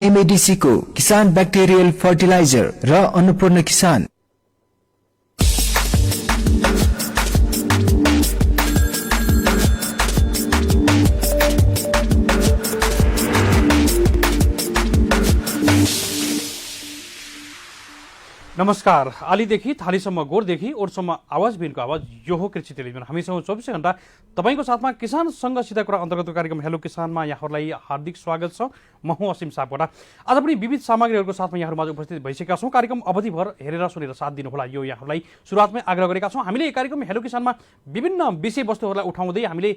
एमएडीसी को किसान bacterial fertiliser र अन्नपूर्ण किसान। नमस्कार। आलीदेखि थालीसम्म गोरदेखि ओरसम्म आवाज बिनको आवाज यो हो कृषि टेलिभिजन। हामीसँग 24 घण्टा तपाईको साथमा किसानसँग सिधा कुरा अन्तर्गतको कार्यक्रम हेलो किसानमा यहाँहरूलाई हार्दिक स्वागत छ। म हुँ असीम सापकोटा। आज पनि विविध सामग्रीहरूको साथमा यहाँहरूमाझ उपस्थित भइसकेका छौँ। कार्यक्रम अवधिभर हेरेर सुनेर साथ दिनुहोला यो यहाँहरूलाई सुरुवातमै आग्रह गरेका छौँ। हामीले कार्यक्रम हेलो किसानमा विभिन्न विषयवस्तुहरूलाई उठाउँदै हामीले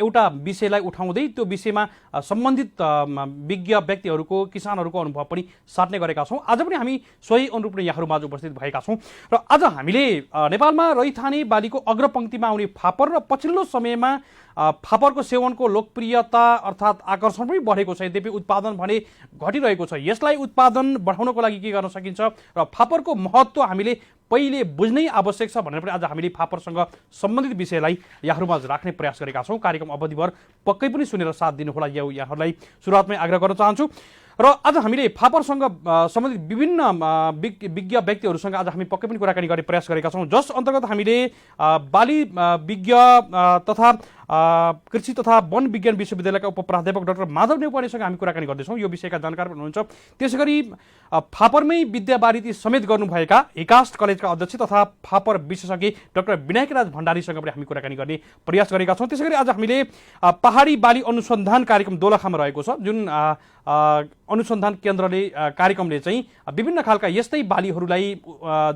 एउटा विषयलाई उठाउँदै त्यो विषयमा सम्बन्धित विज्ञ व्यक्तिहरूको किसानहरूको अनुभव पनि साट्ने गरेका छौँ। आज पनि हामी सोही अनुरूप नै यहाँहरूमाझ उपस्थित भएका छौँ र आज हामीले नेपालमा रैथाने बालीको अग्रपङ्क्तिमा आउने फापर र पछिल्लो समयमा फापरको सेवनको लोकप्रियता अर्थात् आकर्षण पनि बढेको छ, यद्यपि उत्पादन भने घटिरहेको छ। यसलाई उत्पादन बढाउनको लागि के गर्न सकिन्छ र फापरको महत्त्व हामीले पहिले बुझ्नै आवश्यक छ भनेर पनि आज हामीले फापरसँग सम्बन्धित विषयलाई यहाँहरूमाझ राख्ने प्रयास गरेका छौँ। कार्यक्रम अवधिभर पक्कै पनि सुनेर साथ दिनुहोला यो यहाँहरूलाई सुरुवातमै आग्रह गर्न चाहन्छु। र आज हामीले फापरसँग सम्बन्धित विभिन्न विज्ञ व्यक्तिहरूसँग आज हामी पक्कै पनि कुराकानी गर्ने प्रयास गरेका छौँ, जस अन्तर्गत हामीले बाली विज्ञ तथा कृषि तथा वन विज्ञान विश्वविद्यालयका उपप्राध्यापक डाक्टर माधव नेउपानेसँग हामी कुराकानी गर्दैछौँ। यो विषयका जानकार पनि हुनुहुन्छ। त्यसै गरी फापरमै विद्यावारिधि समेत गर्नुभएका हिकास्ट कलेजका अध्यक्ष तथा फापर विशेषज्ञ डाक्टर विनायकराज भण्डारीसँग पनि हामी कुराकानी गर्ने प्रयास गरेका छौँ। त्यसै गरी आज हामीले पहाडी बाली अनुसन्धान कार्यक्रम दोलखामा रहेको छ, जुन अनुसन्धान केन्द्रले कार्यक्रमले चाहिँ विभिन्न खालका यस्तै बालीहरूलाई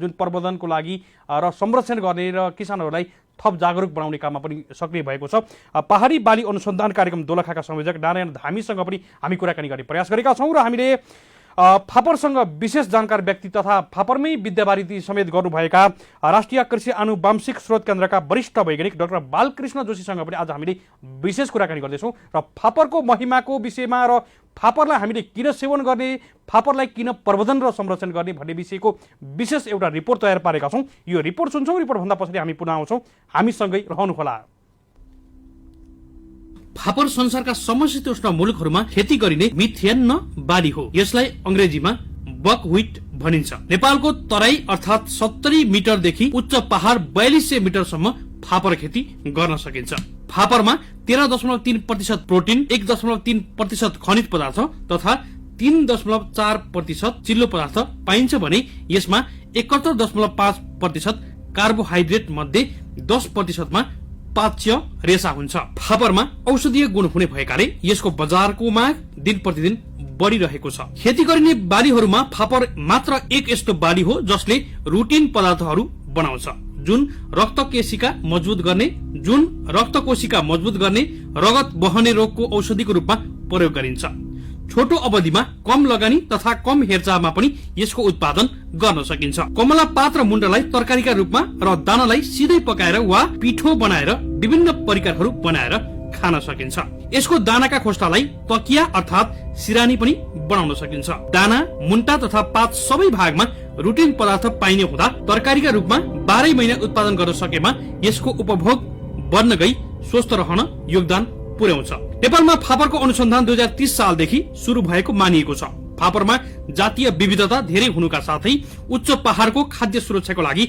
जुन प्रबन्धनको लागि र संरक्षण गर्ने र किसानहरूलाई थप जागरुक बनाउने काममा पनि सक्रिय भएको छ। पहाडी बाली अनुसन्धान कार्यक्रम दोलखाका संयोजक नारायण धामीसँग पनि हामी कुराकानी गर्ने प्रयास गरेका छौँ र हामीले फापरसँग विशेष जानकार व्यक्ति तथा फापरमै विद्यावारिधि समेत गर्नुभएका राष्ट्रिय कृषि आनुवांशिक स्रोत केन्द्रका वरिष्ठ वैज्ञानिक डाक्टर बालकृष्ण जोशीसँग पनि आज हामीले विशेष कुराकानी गर्दैछौँ र फापरको महिमाको विषयमा र फापरलाई हामीले किन सेवन गर्ने, फापरलाई किन प्रबन्धन र संरक्षण गर्ने भन्ने विषयको विशेष एउटा रिपोर्ट तयार पारेका छौँ। यो रिपोर्ट सुन्छौँ, रिपोर्टभन्दा पछाडि हामी पुनः आउँछौँ। हामीसँगै रहनुहोला। फापर संसारका समशीतोष्ण मुलुकहरूमा खेती गरिने मिथेन्न बाली हो। यसलाई अंग्रेजीमा बकव्हिट भनिन्छ। नेपालको तराई अर्थात् 70 मिटरदेखि उच्च पहाड 4200 मिटरसम्म फापर खेती गर्न सकिन्छ। फापरमा 13.3% प्रोटिन, 1.3% खनिज पदार्थ तथा 3.4% चिल्लो पदार्थ पाइन्छ भने यसमा 71.5% कार्बोहाइड्रेट मध्ये 10% मा पाच्य रेशा हुन्छ। फापरमा औषधीय गुण हुने भएकाले यसको बजारको माग दिन प्रतिदिन बढिरहेको छ। खेती गरिने बालीहरूमा फापर मात्र एक यस्तो बाली हो जसले रुटिन पदार्थहरू बनाउँछ, जुन रक्तकोशिका मजबुत गर्ने रगत बहने रोगको औषधिको रूपमा प्रयोग गरिन्छ। छोटो अवधिमा कम लगानी तथा कम हेरचाहमा पनि यसको उत्पादन गर्न सकिन्छ। कमला पात र मुन्टालाई तरकारीका रूपमा र दानालाई सिधै पकाएर वा पिठो बनाएर विभिन्न परिकारहरू बनाएर खान सकिन्छ। यसको दानाका खोस्टालाई तकिया अर्थात् सिरानी पनि बनाउन सकिन्छ। दाना, मुन्टा तथा पात सबै भागमा रुटिन पदार्थ पाइने हुँदा तरकारीका रूपमा 12 महिना उत्पादन गर्न सकेमा यसको उपभोग बढ्न गई स्वस्थ रहन योगदान पुर्याउँछ। नेपालमा फापरको अनुसन्धान 2030 सालदेखि सुरु भएको मानिएको छ। फापरमा जातीय विविधता धेरै हुनुका साथै उच्च पहाडको खाद्य सुरक्षाको लागि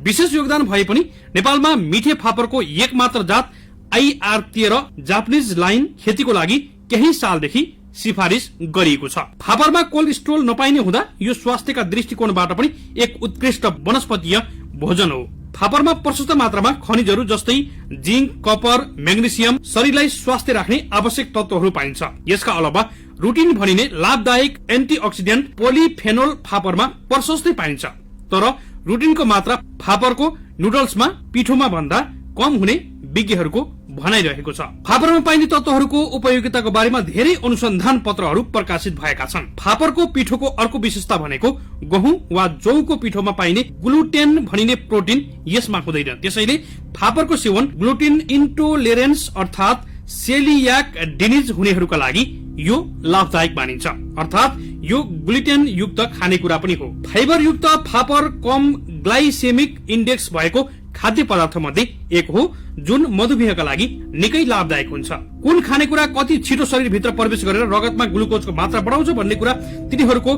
विशेष योगदान भए पनि नेपालमा मिठे फापरको एकमात्र जात IR13 जापानिज लाइन खेतीको लागि केही सालदेखि सिफारिस गरिएको छ। फापरमा कोलेस्ट्रोल नपाइने हुँदा यो स्वास्थ्यका दृष्टिकोणबाट पनि एक उत्कृष्ट वनस्पतीय भोजन हो। फापरमा प्रशस्त मात्रामा खनिजहरू जस्तै जिंक, कपर, म्याग्नेसियम शरीरलाई स्वास्थ्य राख्ने आवश्यक तत्वहरू पाइन्छ। यसका अलावा रुटिन भनिने लाभदायक एन्टिअक्सिडेन्ट पोलिफेनोल फापरमा प्रशस्तै पाइन्छ। तर रुटिनको मात्रा फापरको नुडल्समा पिठोमा भन्दा कम हुने विज्ञहरूको भनाइरहेको छ। फापरमा पाइने तत्वहरूको उपयोगिताको बारेमा धेरै अनुसन्धान पत्रहरू प्रकाशित भएका छन्। फापरको पिठोको अर्को विशेषता भनेको गहुँ वा जौको पिठोमा पाइने ग्लुटेन भनिने प्रोटिन यसमा हुँदैन। त्यसैले फापरको सेवन ग्लुटेन इन्टोलेरेन्स अर्थात् सेलियाक डिजिज हुनेहरूका लागि यो लाभदायक मानिन्छ। अर्थात् यो ग्लुटेन युक्त खानेकुरा पनि हो। फाइबर युक्त फापर कम ग्लाइसेमिक इन्डेक्स भएको खाद्य पदार्थ मध्ये एक हो जुन मधुमेहका लागि निकै लाभदायक हुन्छ। कुन खानेकुरा कति छिटो शरीरभित्र प्रवेश गरेर रगतमा ग्लुकोजको मात्रा बढाउँछ भन्ने कुरा तिनीहरूको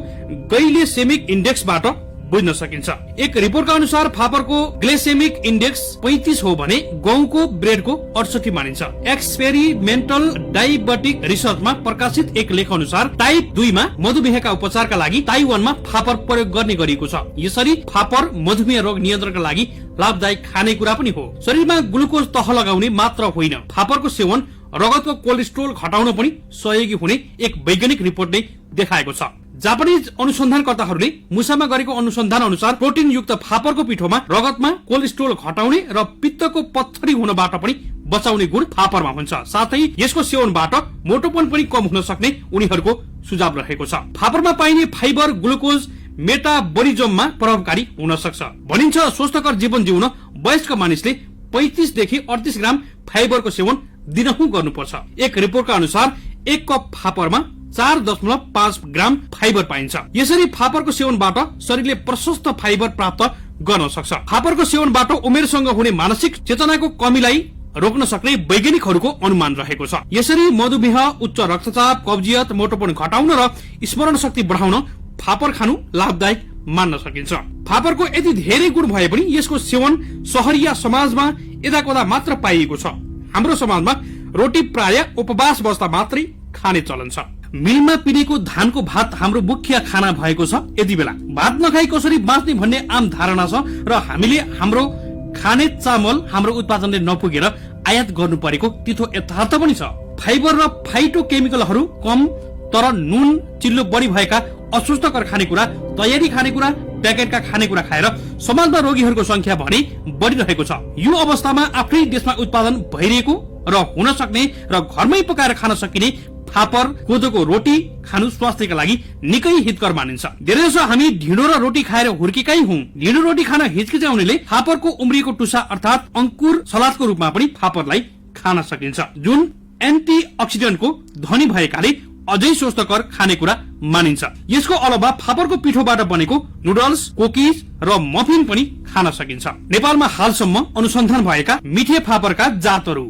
ग्लाइसेमिक इन्डेक्सबाट बुझ्न सकिन्छ। एक रिपोर्टका अनुसार फापरको ग्लाइसेमिक इन्डेक्स 35 हो भने गहुँको ब्रेडको 68 मानिन्छ। एक्सपेरिमेन्टल डायबेटिक रिसर्चमा प्रकाशित एक लेख अनुसार टाइप 2 मा मधुमेहका उपचारका लागि ताइवानमा फापर प्रयोग गर्ने गरिएको छ। यसरी फापर मधुमेह रोग नियन्त्रणका लागि लाभदायक खानेकुरा पनि हो। शरीरमा ग्लुकोज तह लगाउने मात्र होइन, फापरको सेवन रगतको कोलेस्ट्रोल घटाउन पनि सहयोगी हुने एक वैज्ञानिक रिपोर्टले देखाएको छ। जापानिज अनुसन्धानकर्ताहरूले मुसामा गरेको अनुसन्धान अनुसार प्रोटिन युक्त फापरको पिठोमा रगतमा कोलेस्ट्रोल घटाउने र पित्तको पत्थरी हुनबाट पनि बचाउने गुण फापरमा हुन्छ। साथै यसको सेवनबाट मोटोपन पनि कम हुन सक्ने उनीहरूको सुझाव रहेको छ। फापरमा पाइने फाइबर ग्लुकोज मेटाबोलिजममा प्रभावकारी हुन सक्छ। भनिन्छ स्वस्थकर जीवन जिउन वयस्क मानिसले 35 देखि 38 ग्राम फाइबरको सेवन दिनहुँ गर्नुपर्छ। एक रिपोर्टका अनुसार एक कप फापरमा 4.5 ग्राम फाइबर पाइन्छ। यसरी फापरको सेवनबाट शरीरले प्रशस्त फाइबर प्राप्त गर्न सक्छ। फापरको सेवनबाट उमेरसँग हुने मानसिक चेतनाको कमीलाई रोक्न सक्ने वैज्ञानिकहरूको अनुमान रहेको छ। यसरी मधुमेह, उच्च रक्तचाप, कब्जियत, मोटोपन घटाउन र स्मरण शक्ति बढाउन फापर खानु लाभदायक मान्न सकिन्छ। फापरको यति धेरै गुण भए पनि यसको सेवन शहरिया समाजमा यदाकदा मात्र पाइएको छ। हाम्रो समाजमा रोटी प्राय उपवास बस्दा मात्रै खाने चलन छ। मिलमा पिनेको धानको भात हाम्रो मुख्य खाना भएको छ। यति बेला भात नखाई कसरी बाँच्ने भन्ने आम धारणा छ र हामीले हाम्रो खाने चामल हाम्रो उत्पादनले नपुगेर आयात गर्नु परेको तिथो यथार्थ पनि छ। फाइबर र फाइटो केमिकलहरू कम तर नुन चिल्लो बढी भएका अस्वस्थकर खानेकुरा, तयारी खानेकुरा, प्याकेटका खानेकुरा खाएर समाजमा रोगीहरूको संख्या भने बढिरहेको छ। यो अवस्थामा आफ्नै देशमा उत्पादन भइरहेको र हुन सक्ने र घरमै पकाएर खान सकिने फापर, कोदोको रोटी खानु स्वास्थ्यका लागि निकै हितकर मानिन्छ। धेरैजसो हामी ढिँडो र रोटी खाएर हुर्केकै हौं। ढिँडो रोटी खान हिचकिचाउनेले फापरको उम्रिएको टुसा अर्थात अंकुर सलादको रूपमा पनि फापरलाई खान सकिन्छ, जुन एन्टीअक्सिडेन्टको धनी भएकाले अझै स्वस्थकर खानेकुरा मानिन्छ। यसको अलावा फापरको पिठोबाट बनेको नुडल्स, कुकिज र मफिन पनि खान सकिन्छ। नेपालमा हालसम्म अनुसन्धान भएका मिठे फापरका जातहरू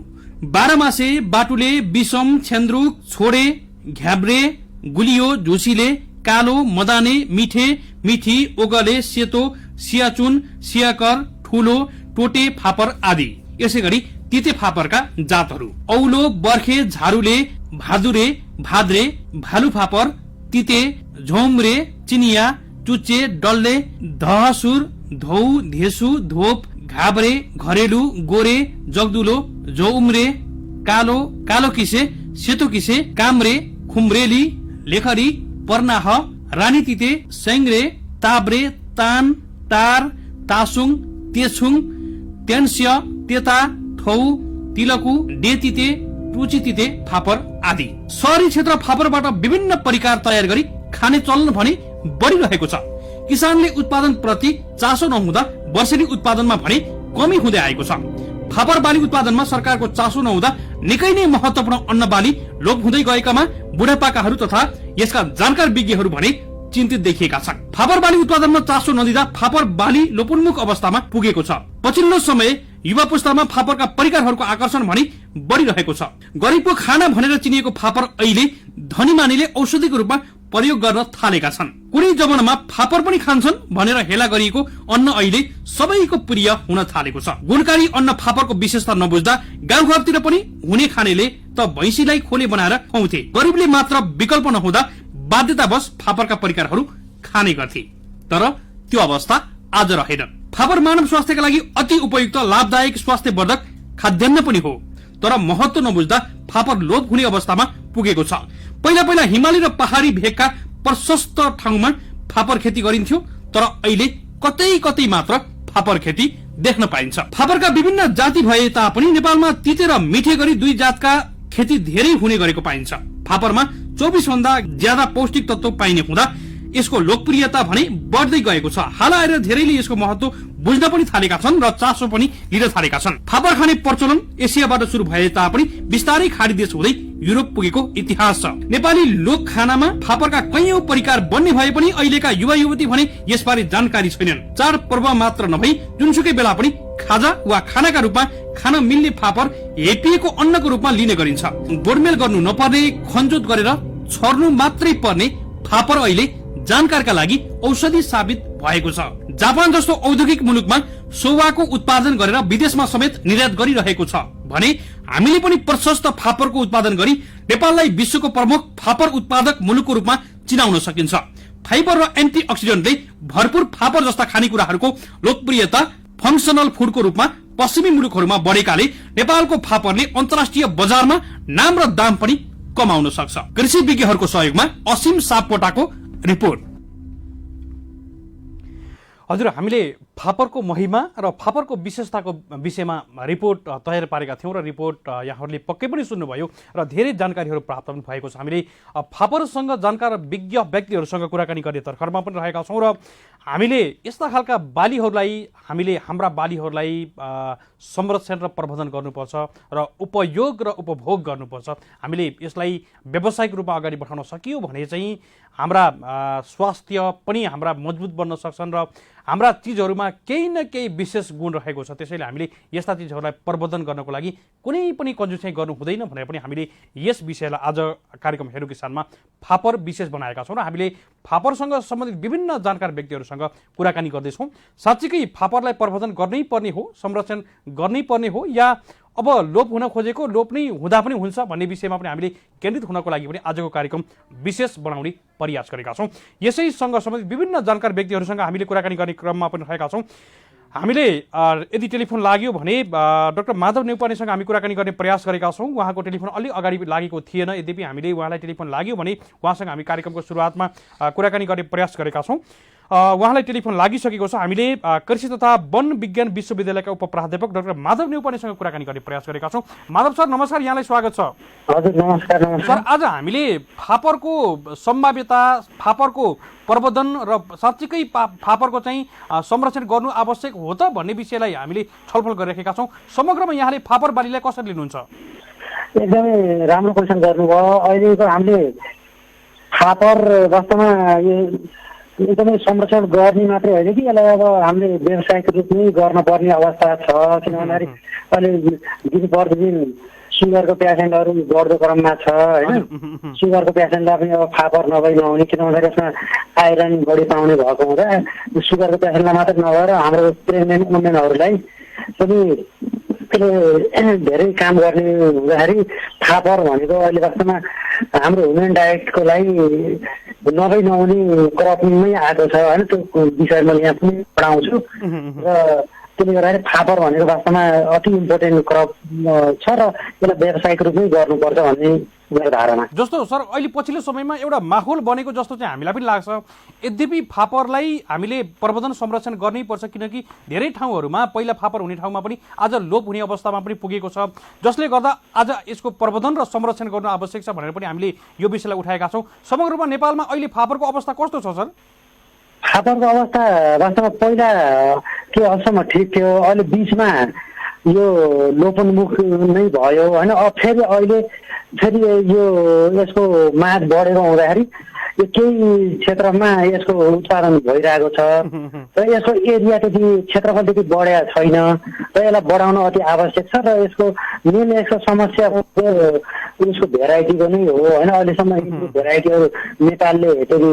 बाह्रमासे, बाटुले, बिसम, छेन्द्रुक, छोडे, घ्याब्रे, गुलियो, झुसीले, कालो, मदाने, मिठे, मिठी, ओगले, सेतो, सियाचुन, सियाकर, ठुलो, टोटे फापर आदि। यसै गरी तिते फापरका जातहरू औलो, बर्खे, झारुले, भादुरे, भाद्रे, भालु फापर, तिते, झोम्रे, चिनिया, चुच्चे, डल्ले, दहसुर, धौ, धेसु, धोप, घाब्रे, घरेलु, गोरे, जगदुलो, झौम्रे, कालो, कालो किसे, सेतो किसे, काम्रे, खुम्रेली, लेखरी, पर्नाह, रानी तिते, सेङ्ग्रे, ताब्रे, तान, तार, तासुङ, तेछुङ, तेन्स्य, तेता, थौ, तिलकु, डेतिते, टुचितिते फापर आदि। शहरी क्षेत्र फापरबाट विभिन्न परिकार तयार गरी खाने चलन भने बढिरहेको छ। किसानले उत्पादन प्रति चासो नहुँदा वर्षेनी उत्पादनमा भने कमी हुँदै आएको छ। फापर बाली उत्पादनमा सरकारको चासो नहुँदा निकै नै महत्वपूर्ण अन्न बाली लोप हुँदै गएकामा बुढापाकाहरू तथा यसका जानकार विज्ञहरू भने चिन्तित देखिएका छन्। फापर बाली उत्पादनमा चासो नदिँदा फापर बाली लोपोन्मुख अवस्थामा पुगेको छ। पछिल्लो समय युवा पुस्तामा फापरका परिकारहरूको आकर्षण भने बढिरहेको छ। गरिबको खाना भनेर चिनिएको फापर अहिले धनी मानिले औषधिको रूपमा प्रयोग गर्न थालेका छन्। कुनै जमानामा फापर पनि खान्छन् भनेर हेला गरिएको अन्न अहिले सबैको प्रिय हुन थालेको छ। गुणकारी अन्न फापरको विशेषता नबुझ्दा गाउँघरतिर पनि हुने खानेले त भैँसीलाई खोले बनाएर खुवाउँथे। गरिबले मात्र विकल्प नहुँदा बाध्यतावश फापरका परिकारहरू खाने गर्थे। तर त्यो अवस्था आज रहेन। फापर मानव स्वास्थ्यका लागि अति उपयुक्त, लाभदायक, स्वास्थ्यवर्धक खाद्यान्न पनि हो। तर महत्व नबुझ्दा फापर लोप हुने अवस्थामा पुगेको छ। पहिला पहिला हिमाली र पहाडी भेगका प्रशस्त ठाउँमा फापर खेती गरिन्थ्यो, तर अहिले कतै कतै मात्र फापर खेती देख्न पाइन्छ। फापरका विभिन्न जाति भए तापनि नेपालमा तिते र मिठे गरी दुई जातका खेती धेरै हुने गरेको पाइन्छ। फापरमा 24 भन्दा ज्यादा पौष्टिक तत्व पाइने हुँदा यसको लोकप्रियता भने बढ्दै गएको छ। हाल आएर धेरैले यसको महत्व बुझ्न पनि थालेका छन् र चासो पनि लिन थालेका छन्। फापर खाने प्रचलन एसियाबाट सुरु भए तापनि बिस्तारै खाडी देश हुँदै युरोप पुगेको इतिहास छ। नेपाली लोक खानामा फापरका कैयौं परिकार बन्ने भए पनि अहिलेका युवा युवती भने यसबारे जानकारी छैनन्। चाड पर्व मात्र नभई जुनसुकै बेला पनि खाजा वा खानाका रूपमा खान मिल्ने फापर हेपिएको अन्नको रूपमा लिने गरिन्छ। गोडमेल गर्नु नपर्ने, खनजोत गरेर छर्नु मात्रै पर्ने फापर अहिले जानकारका लागि औषधि साबित भएको छ। जापान जस्तो औद्योगिक मुलुकमा सोवाको उत्पादन गरेर विदेशमा समेत निर्यात गरिरहेको छ भने हामीले पनि प्रशस्त फापरको उत्पादन गरी नेपाललाई विश्वको प्रमुख फापर उत्पादक मुलुकको रूपमा चिनाउन सकिन्छ। फाइबर र एन्टीअक्सिडेन्टले भरपूर फापर जस्ता खानेकुराहरूको लोकप्रियता फङ्सनल फुडको रूपमा पश्चिमी मुलुकहरूमा बढेकाले नेपालको फापरले अन्तर्राष्ट्रिय बजारमा नाम र दाम पनि कमाउन सक्छ। कृषि विज्ञहरूको सहयोगमा असीम सापकोटाको रिपोर्ट। हजुर, हामीले फापरको महिमा र फापरको विशेषताको विषयमा रिपोर्ट तयार पारेका थियौँ र रिपोर्ट यहाँहरूले पक्कै पनि सुन्नुभयो र धेरै जानकारीहरू प्राप्त पनि भएको छ। हामीले फापरसँग जानकार विज्ञ व्यक्तिहरूसँग कुराकानी गर्ने तर्खरमा पनि रहेका छौँ र हामीले यस्ता खालका बालीहरूलाई हाम्रा बालीहरूलाई संरक्षण र प्रबन्धन गर्नुपर्छ र उपयोग र उपभोग गर्नुपर्छ। हामीले यसलाई व्यावसायिक रूपमा अगाडि बढाउन सकियो भने चाहिँ हाम्रा स्वास्थ्य पनि हाम्रा मजबुत बन्न सक्छन् र हाम्रा चिजहरूमा केही न केही विशेष गुण रहेको छ। त्यसैले हामीले यस्ता चिजहरूलाई प्रबन्धन गर्नको लागि कुनै पनि कन्जुसाइ गर्नु हुँदैन भनेर पनि हामीले यस विषयलाई आज कार्यक्रम हेलो किसानमा फापर विशेष बनाएका छौँ र हामीले फापरसँग सम्बन्धित विभिन्न जानकार व्यक्तिहरूसँग कुराकानी गर्दैछौँ। साँच्चीकै फापरलाई प्रबन्धन गर्नै पर्ने हो, संरक्षण गर्नै पर्ने हो या अब लोप हुन खोजेको लोप नै हुँदा पनि हुन्छ भन्ने विषयमा पनि हामीले केन्द्रित हुनको लागि पनि आजको कार्यक्रम विशेष बनाउने प्रयास गरेका छौँ। यसैसँग सम्बन्धित विभिन्न जानकार व्यक्तिहरूसँग हामीले कुराकानी गर्ने क्रममा पनि रहेका छौँ। हामीले यदि टेलिफोन लाग्यो भने डाक्टर माधव नेउपानेसँग हामी कुराकानी गर्ने प्रयास गरेका छौँ। उहाँको टेलिफोन अलि अगाडि लागेको थिएन, यद्यपि हामीले उहाँलाई टेलिफोन लाग्यो भने उहाँसँग हामी कार्यक्रमको सुरुवातमा कुराकानी गर्ने प्रयास गरेका छौँ। उहाँलाई टेलिफोन लागिसकेको छ। हामीले कृषि तथा वन विज्ञान विश्वविद्यालयका उपप्राध्यापक डाक्टर माधव नेउपानेसँग कुराकानी गर्ने प्रयास गरेका छौँ। माधव सर, नमस्कार, यहाँलाई स्वागत छ। हजुर, नमस्कार। सर, आज हामीले फापरको सम्भाव्यता, फापरको प्रबन्धन र साँच्चीकै फापरको चाहिँ संरक्षण गर्नु आवश्यक हो त भन्ने विषयलाई हामीले छलफल गरिरहेका छौँ। समग्रमा यहाँले फापर बालीलाई कसरी लिनुहुन्छ? एकदमै राम्रो क्वेसन गर्नुभयो। अहिलेको हामीले फापर वास्तवमा एकदमै संरक्षण गर्ने मात्रै होइन कि यसलाई अब हामीले व्यावसायिक रूपमै गर्न पर्ने अवस्था छ। किन भन्दाखेरि अहिले दिन प्रतिदिन सुगरको पेसेन्टहरू बढ्दो क्रममा छ होइन। सुगरको पेसेन्टलाई पनि अब फापर नभई नहुने, किन भन्दाखेरि यसमा आइरन बढी पाउने भएको हुँदा सुगरको पेसेन्टलाई मात्रै नभएर हाम्रो प्रेग्नेन्ट वुमेनहरूलाई पनि त्यसले धेरै काम गर्ने हुँदाखेरि फापर भनेको अहिले वास्तवमा हाम्रो ह्युमन डायटको लागि नभई नहुने क्रपमै आएको छ होइन। त्यो विषय मैले यहाँ पनि पढाउँछु र त्यसले गर्दाखेरि फापर भनेको वास्तवमा अति इम्पोर्टेन्ट क्रप छ र यसलाई व्यावसायिक रूपमै गर्नुपर्छ भन्ने मेरो धारणा। जस्तो सर अहिले पछिल्लो समयमा एउटा माहौल बनेको जस्तो चाहिँ हामीलाई पनि लाग्छ। यद्यपि फापरलाई हामीले प्रबन्धन संरक्षण गर्नै पर्छ, किनकि धेरै ठाउँहरूमा पहिला फापर हुने ठाउँमा पनि आज लोप हुने अवस्थामा पनि पुगेको छ, जसले गर्दा आज यसको प्रबन्धन र संरक्षण गर्नु आवश्यक छ भनेर पनि हामीले यो विषयलाई उठाएका छौँ। समग्र रूपमा नेपालमा अहिले फापरको अवस्था कस्तो छ सर? फापरको अवस्था वास्तवमा पहिला के हदसम्म ठिक थियो, अहिले बिचमा यो लोपोन्मुख नै भयो होइन। अब फेरि अहिले यो यसको माग बढेको हुँदाखेरि यो केही क्षेत्रमा यसको उत्पादन भइरहेको छ र यसको एरिया त्यति क्षेत्रफल त्यति बढेको छैन र यसलाई बढाउन अति आवश्यक छ र यसको मेन यसको समस्या यसको भेराइटीको नै हो होइन। अहिलेसम्म भेराइटीहरू नेपालले त्यति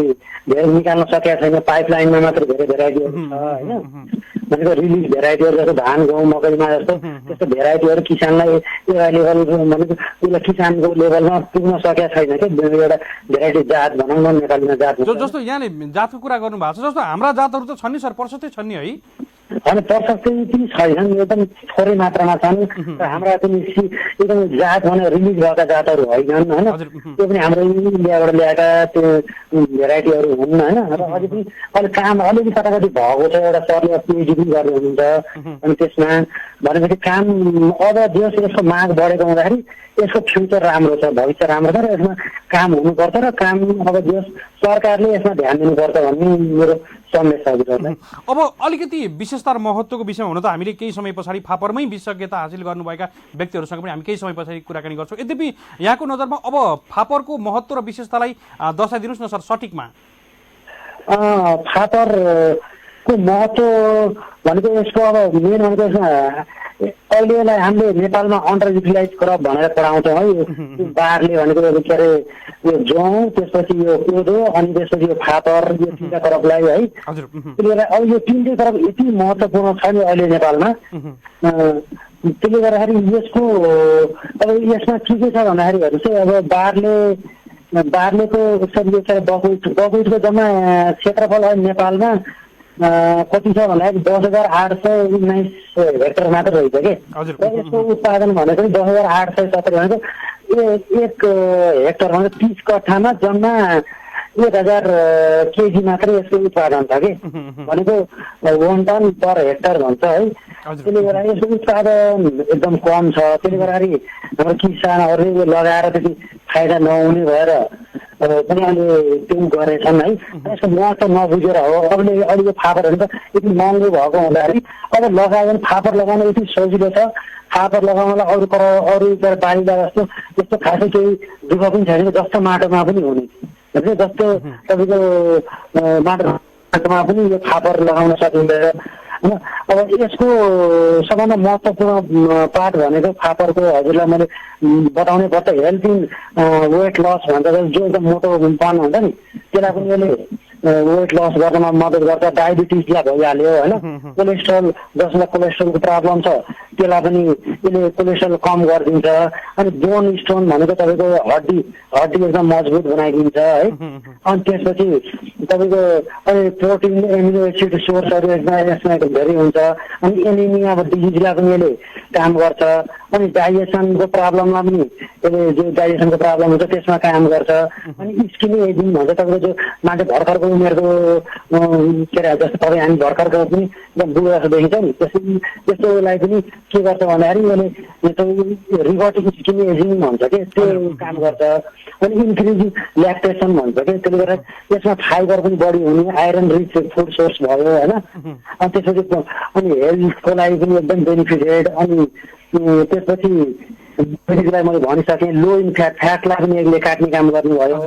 धेरै निकाल्न सकेका छैन, पाइपलाइनमा मात्र धेरै भेराइटीहरू छ होइन। भनेको रिलिज भेराइटीहरू जस्तो धान, गहुँ, मकैमा जस्तो त्यस्तो भेराइटीहरू किसानलाई एउटा लेभल भनेको उसलाई किसानको लेभलमा पुग्न सकेका छैन क्या। एउटा भेराइटी जात भनौँ न, नेपालीमा जात जस्तो यहाँले जातको कुरा गर्नु भएको छ, जस्तो हाम्रा जातहरू त छन् नि सर, प्रशस्तै छन् नि है? होइन, प्रशस्तै पनि छैनन्, एकदम थोरै मात्रामा छन् र हाम्रा पनि एकदम जात भने रिलिज भएका जातहरू होइनन् होइन। त्यो पनि हाम्रो इन्डियाबाट ल्याएका त्यो भेराइटीहरू हुन् होइन। र अझै पनि अहिले काम अलिकति कताकति भएको छ, एउटा सरले पिएचडी पनि गर्ने हुनुहुन्छ अनि त्यसमा भनेपछि काम अब जस यसको माग बढेको हुँदाखेरि यसको फ्युचर राम्रो छ, भविष्य राम्रो छ र यसमा काम हुनुपर्छ र काम अब जस सरकारले यसमा ध्यान दिनुपर्छ भन्ने मेरो सन्देश छ। अब अलिकति विशेषता र महत्त्वको विषयमा हुन त हामीले केही समय पछाडि फापरमै विशेषज्ञता हासिल गर्नुभएका व्यक्तिहरूसँग पनि हामी केही समय पछाडि कुराकानी गर्छौँ। यद्यपि यहाँको नजरमा अब फापरको महत्त्व र विशेषतालाई दर्शाइदिनुहोस् न सर सटिकमा। फापर को महत्त्व भनेको यसको अब मेन भनेको यसमा अहिलेलाई हामीले नेपालमा अन्डर युटिलाइज क्रप भनेर पढाउँछौँ है। बारले भनेको के अरे यो जौँ, त्यसपछि यो कोदो, अनि त्यसपछि यो फापर, यो तिनवटा क्रपलाई है। त्यसले गर्दा अब यो तिनटै क्रप यति महत्त्वपूर्ण छ नि अहिले नेपालमा। त्यसले गर्दाखेरि यसको अब यसमा के छ भन्दाखेरि चाहिँ अब बार्लेको बकविटको जम्मा क्षेत्रफल अहिले नेपालमा कति छ भन्दाखेरि 10,819 हेक्टर मात्र रहेछ कि। र यसको उत्पादन भनेको 10,870 भनेको एक हेक्टर भनेको 30 कट्ठामा जम्मा 1,000 केजी मात्रै यसको उत्पादन छ कि। भनेको 1 टन पर हेक्टर भन्छ है। त्यसले गर्दा यसको उत्पादन एकदम कम छ। त्यसले गर्दाखेरि हाम्रो किसानहरूले लगाएर त्यति फाइदा नहुने भएर उनीहरूले त्यो गरेछन् है। यसको महत्त्व नबुझेर हो। अहिले यो फापरहरू त यति महँगो भएको हुँदाखेरि अब लगायो भने फापर लगाउन यति सजिलो छ। फापर लगाउनलाई अरू बारीलाई जस्तो त्यस्तो खासै केही दुःख पनि छैन। जस्तो माटोमा पनि हुने जस्तो तपाईँको माटोमा पनि यो फापर लगाउन सकिँदैन होइन। अब यसको सबभन्दा महत्त्वपूर्ण पार्ट भनेको फापरको हजुरलाई मैले बताउनै पर्छ हेल्थ इन वेट लस भन्छ, जो एकदम मोटोपन हुन्छ नि त्यसलाई पनि यसले वेट लस गर्नमा मद्दत गर्छ। डायबिटिजलाई भइहाल्यो होइन। कोलेस्ट्रोल, जसलाई कोलेस्ट्रोलको प्रब्लम छ त्यसलाई पनि यसले कोलेस्ट्रोल कम गरिदिन्छ। अनि बोन स्टोन भनेको तपाईँको हड्डी एकदम मजबुत बनाइदिन्छ है। अनि त्यसपछि तपाईँको अनि प्रोटिन, एमिनो एसिड सोर्सहरू यसमा धेरै हुन्छ। अनि एनिमिया डिजिजलाई पनि यसले काम गर्छ। अनि डाइजेसनको प्रब्लममा पनि यसले जो डाइजेसनको प्रब्लम हुन्छ त्यसमा काम गर्छ। अनि स्किन एजिङ भन्छ तपाईँको जो मान्छे भर्खरको उमेरको के अरे जस्तो तपाईँ हामी भर्खरको पनि एकदम बुढो जस्तो देखिन्छ नि त्यस्तोलाई पनि के गर्छ भन्दाखेरि यसले रिभर्टिङ स्किन एजिङ भन्छ कि त्यो काम गर्छ। अनि इन्क्रिज ल्याक्टेसन भन्छ कि। त्यसले गर्दा यसमा फाइबर पनि बढी हुने, आइरन रिच फुड सोर्स भयो होइन। अनि त्यसपछि अनि हेल्थको लागि पनि एकदम बेनिफिटेड। अनि त्यसपछि बेनिफिटलाई मैले भनिसकेँ। लो इन फ्याटलाई पनि यसले काट्ने काम गर्नुभयो।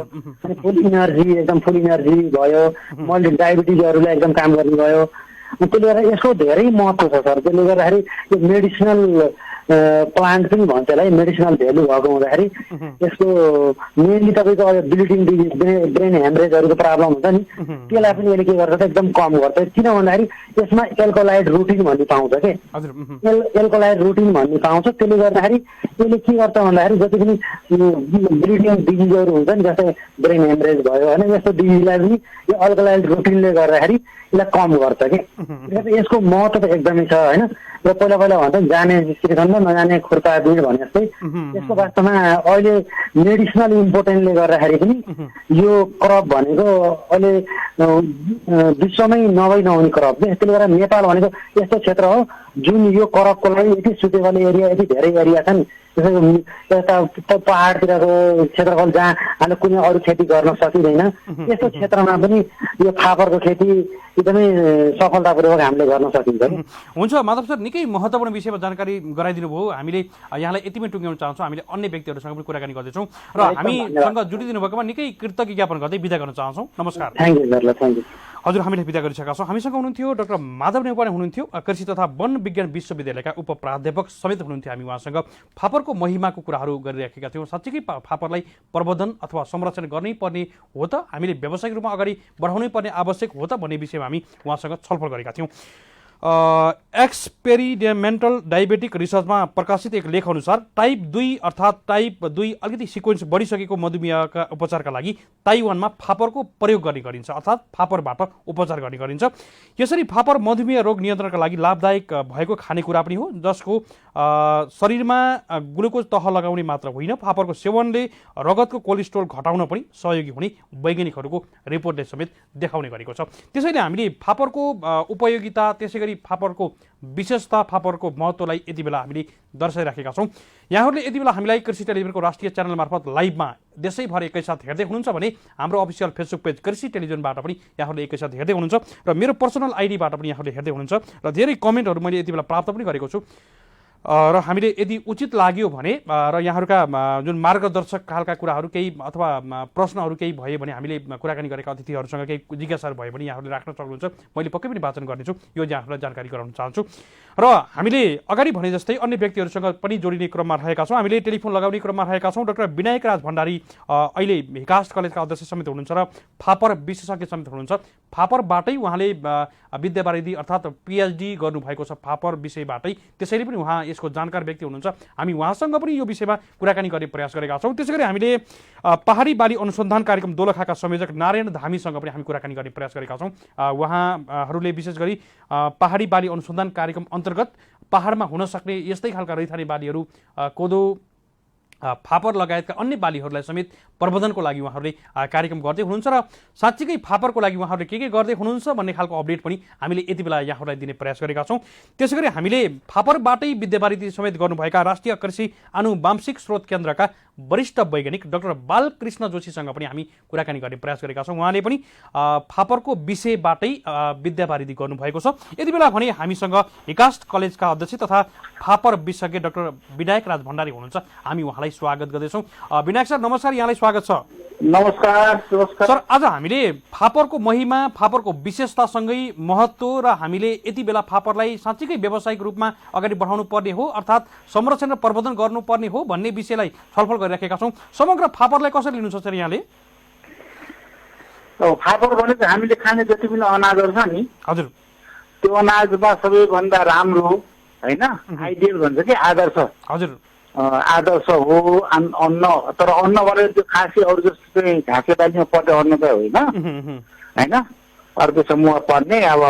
अनि फुल इनर्जी भयो। मैले डायबिटिजहरूलाई एकदम काम गर्ने भयो। त्यसले गर्दा यसको धेरै महत्त्व छ सर। त्यसले गर्दाखेरि यो मेडिसिनल प्लान्ट पनि भन्छ यसलाई, मेडिसिनल भेल्यु भएको हुँदाखेरि यसको मेनली तपाईँको अब ब्लिडिङ डिजिज, ब्रेन हेमरेजहरूको प्रब्लम हुन्छ नि त्यसलाई पनि यसले के गर्छ एकदम कम गर्छ। किन भन्दाखेरि यसमा एल्कोलाइड रुटिन भन्ने पाउँछ कि। एल्कोलाइड रुटिन भन्ने पाउँछ। त्यसले गर्दाखेरि यसले के गर्छ भन्दाखेरि जति पनि ब्लिडिङ डिजिजहरू हुन्छ नि जस्तै ब्रेन हेमरेज भयो होइन, यस्तो डिजिजलाई पनि यो एल्कोलाइड रुटिनले गर्दाखेरि यसलाई कम गर्छ कि। यसको महत्त्व त एकदमै छ होइन। र पहिला भन्छ जाने श्रीखण्ड नजाने खुर्पा बिड भने जस्तै यसको वास्तवमा अहिले मेडिसिनल इम्पोर्टेन्टले गर्दाखेरि पनि यो क्रप भनेको अहिले विश्वमै नहुने क्रप। त्यसले गर्दा नेपाल भनेको यस्तो क्षेत्र हो जुन यो क्रपको लागि यति सुटेबल एरिया, यति धेरै एरिया छ नि। यता पहाडतिरको क्षेत्रफल जहाँ हामीले कुनै अरू खेती गर्न सकिँदैन यस्तो क्षेत्रमा पनि यो फापरको खेती एकदमै सफलतापूर्वक हामीले गर्न सकिन्छ। हुन्छ माधव सर, निकै महत्त्वपूर्ण विषयमा जानकारी गराइदिनु भयो। हामीले यहाँलाई यतिमै टुङ्ग्याउन चाहन्छौँ। हामीले अन्य व्यक्तिहरूसँग पनि कुराकानी गर्दैछौँ र हामीसँग जुटिदिनु भएकोमा निकै कृतज्ञ ज्ञापन गर्दै बिदा गर्न चाहन्छौँ। नमस्कार। Thank you sir. Thank you हजुर। हामीले बिदा गरिसकेका छौँ। हामीसँग हुनुहुन्थ्यो डाक्टर माधव नेउपाने हुनुहुन्थ्यो, कृषि तथा वन विज्ञान विश्वविद्यालयका उप प्राध्यापक समेत हुनुहुन्थ्यो। हामी उहाँसँग फापरको महिमाको कुराहरू गरिराखेका थियौँ। साँच्चीकै फापरलाई प्रवर्धन अथवा संरक्षण गर्नै पर्ने हो त, हामीले व्यावसायिक रूपमा अगाडि बढाउनै पर्ने आवश्यक हो त भन्ने विषयमा हामी उहाँसँग छलफल गरेका थियौँ। एक्सपेरिमेन्टल डायबेटिक रिसर्चमा प्रकाशित एक लेख अनुसार टाइप 2 अर्थात् टाइप 2 अलिकति सिक्वेन्स बढिसकेको मधुमेहका उपचारका लागि ताइवानमा फापरको प्रयोग गर्ने गरिन्छ, अर्थात् फापरबाट उपचार गर्ने गरिन्छ। यसरी फापर मधुमेह रोग नियन्त्रणका लागि लाभदायक भएको खानेकुरा पनि हो, जसको शरीरमा ग्लुकोज तह लगाउने मात्र होइन, फापरको सेवनले रगतको कोलेस्ट्रोल घटाउन पनि सहयोगी हुने वैज्ञानिकहरूको रिपोर्टले समेत देखाउने गरेको छ। त्यसैले हामीले फापरको उपयोगिता, त्यसै गरी फापरको विशेषता, फापरको महत्त्वलाई यति बेला हामीले दर्शाइराखेका छौँ। यहाँहरूले यति बेला हामीलाई कृषि टेलिभिजनको राष्ट्रिय च्यानल मार्फत लाइभमा देशैभर एकैसाथ हेर्दै हुनुहुन्छ भने हाम्रो अफिसियल फेसबुक पेज कृषि टेलिभिजनबाट पनि यहाँहरूले एकैसाथ हेर्दै हुनुहुन्छ र मेरो पर्सनल आइडीबाट पनि यहाँहरूले हेर्दै हुनुहुन्छ र धेरै कमेन्टहरू मैले यति बेला प्राप्त पनि गरेको छु। र हामीले यदि उचित लाग्यो भने र यहाँहरूका जुन मार्गदर्शक खालका कुराहरू केही अथवा प्रश्नहरू केही भयो भने हामीले कुराकानी गरेका अतिथिहरूसँग केही जिज्ञासाहरू भयो भने यहाँहरूले राख्न सक्नुहुन्छ। मैले पक्कै पनि वाचन गर्नेछु, यो यहाँहरूलाई जानकारी गराउन चाहन्छु। र हामीले अगाडि भने जस्तै अन्य व्यक्तिहरूसँग पनि जोडिने क्रममा रहेका छौँ। हामीले टेलिफोन लगाउने क्रममा रहेका छौँ। डाक्टर विनायक राज भण्डारी अहिले हिकास्ट कलेजका अध्यक्ष समेत हुनुहुन्छ र फापर विशेषज्ञ समेत हुनुहुन्छ। फापरबाटै उहाँले विद्यावारिधि अर्थात् पिएचडी गर्नुभएको छ फापर विषयबाटै, त्यसैले पनि उहाँ यसको जानकार व्यक्ति हुनुहुन्छ। हामी उहाँसँग पनि यो विषयमा कुराकानी गर्ने प्रयास गरेका छौँ। त्यसै गरी हामीले पहाडी बाली अनुसन्धान कार्यक्रम दोलखाका संयोजक नारायण धामीसँग पनि हामी कुराकानी गर्ने प्रयास गरेका छौँ। उहाँहरूले विशेष गरी पहाडी बाली अनुसन्धान कार्यक्रम अन्तर्गत पहाडमा हुन सक्ने यस्तै खालका रैथाने बालीहरू कोदो फापर लगायतका अन्य बालीहरूलाई समेत प्रबन्धनको लागि उहाँहरूले कार्यक्रम गर्दै हुनुहुन्छ र साँच्चीकै फापरको लागि उहाँहरूले के गर्दै हुनुहुन्छ भन्ने खालको अपडेट पनि हामीले यति बेला यहाँहरूलाई दिने प्रयास गरेका छौँ। त्यसै गरी हामीले फापरबाटै विद्यावारिधि समेत गर्नुभएका राष्ट्रिय कृषि आनुवांशिक स्रोत केन्द्रका वरिष्ठ वैज्ञानिक डाक्टर बालकृष्ण जोशीसँग पनि हामी कुराकानी गर्ने प्रयास गरेका छौँ। उहाँले पनि फापरको विषयबाटै विद्यावारिधि गर्नुभएको छ। यति बेला भने हामीसँग हिकास्ट कलेजका अध्यक्ष तथा फापर विशेषज्ञ डाक्टर विनायक राज भण्डारी हुनुहुन्छ। हामी उहाँलाई स्वागत गर्दैछौँ। विनायक सर नमस्कार, यहाँलाई स्वागत छ। नमस्कार सर, आज हामीले फापरको महिमा, फापरको विशेषतासँगै महत्त्व र हामीले यति बेला फापरलाई साँच्चीकै व्यावसायिक रूपमा अगाडि बढाउनु पर्ने हो अर्थात् संरक्षण र प्रबन्धन गर्नुपर्ने हो भन्ने विषयलाई छलफल गरिराखेका छौँ। समग्र फापरलाई कसरी लिनुहुन्छ सर यहाँले? फापर भनेको हामीले खाने जति पनि अनाजहरू छ नि, हजुर, त्यो अनाजमा सबैभन्दा राम्रो होइन आइडियल भन्छ कि आदर्श, हजुर, आदर्श हो अन्न। तर अन्न भनेर त्यो खासै अरू जस्तो चाहिँ घाँसे बालीमा पर्ने अन्न त होइन होइन, अर्को समूह पर्ने अब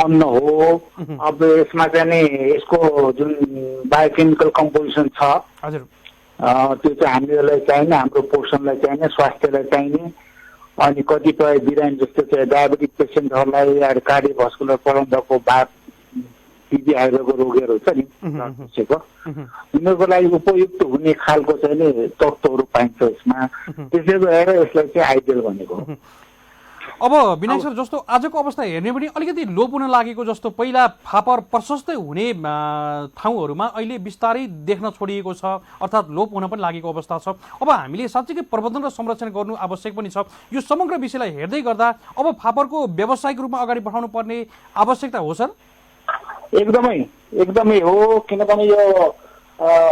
अन्न हो। अब यसमा चाहिँ नि यसको जुन बायोकेमिकल कम्पोजिसन छ हजुर, त्यो चाहिँ हामीलाई चाहिने, हाम्रो पोषणलाई चाहिने, स्वास्थ्यलाई चाहिने। अनि कतिपय बिरामी जस्तो चाहिँ डायबेटिक पेसेन्टहरूलाई कार्डियोभास्कुलर प्रबन्धको बात टिबी आयुर्वेदको रोगीहरू छ नि उनीहरूको लागि उपयुक्त हुने खालको चाहिँ नि तत्त्वहरू पाइन्छ यसमा। त्यसले भएर यसलाई चाहिँ आइडियल भनेको हो। अब विनायक सर, जस्तो आजको अवस्था हेर्ने भने अलिकति लोप हुन लागेको जस्तो, पहिला फापर प्रशस्तै हुने ठाउँहरूमा अहिले बिस्तारै देख्न छोडिएको छ अर्थात् लोप हुन पनि लागेको अवस्था छ। अब हामीले साँच्चीकै प्रबन्धन र संरक्षण गर्नु आवश्यक पनि छ। यो समग्र विषयलाई हेर्दै गर्दा अब फापरको व्यावसायिक रूपमा अगाडि बढाउनु पर्ने आवश्यकता हो सर? एकदमै हो। किनभने यो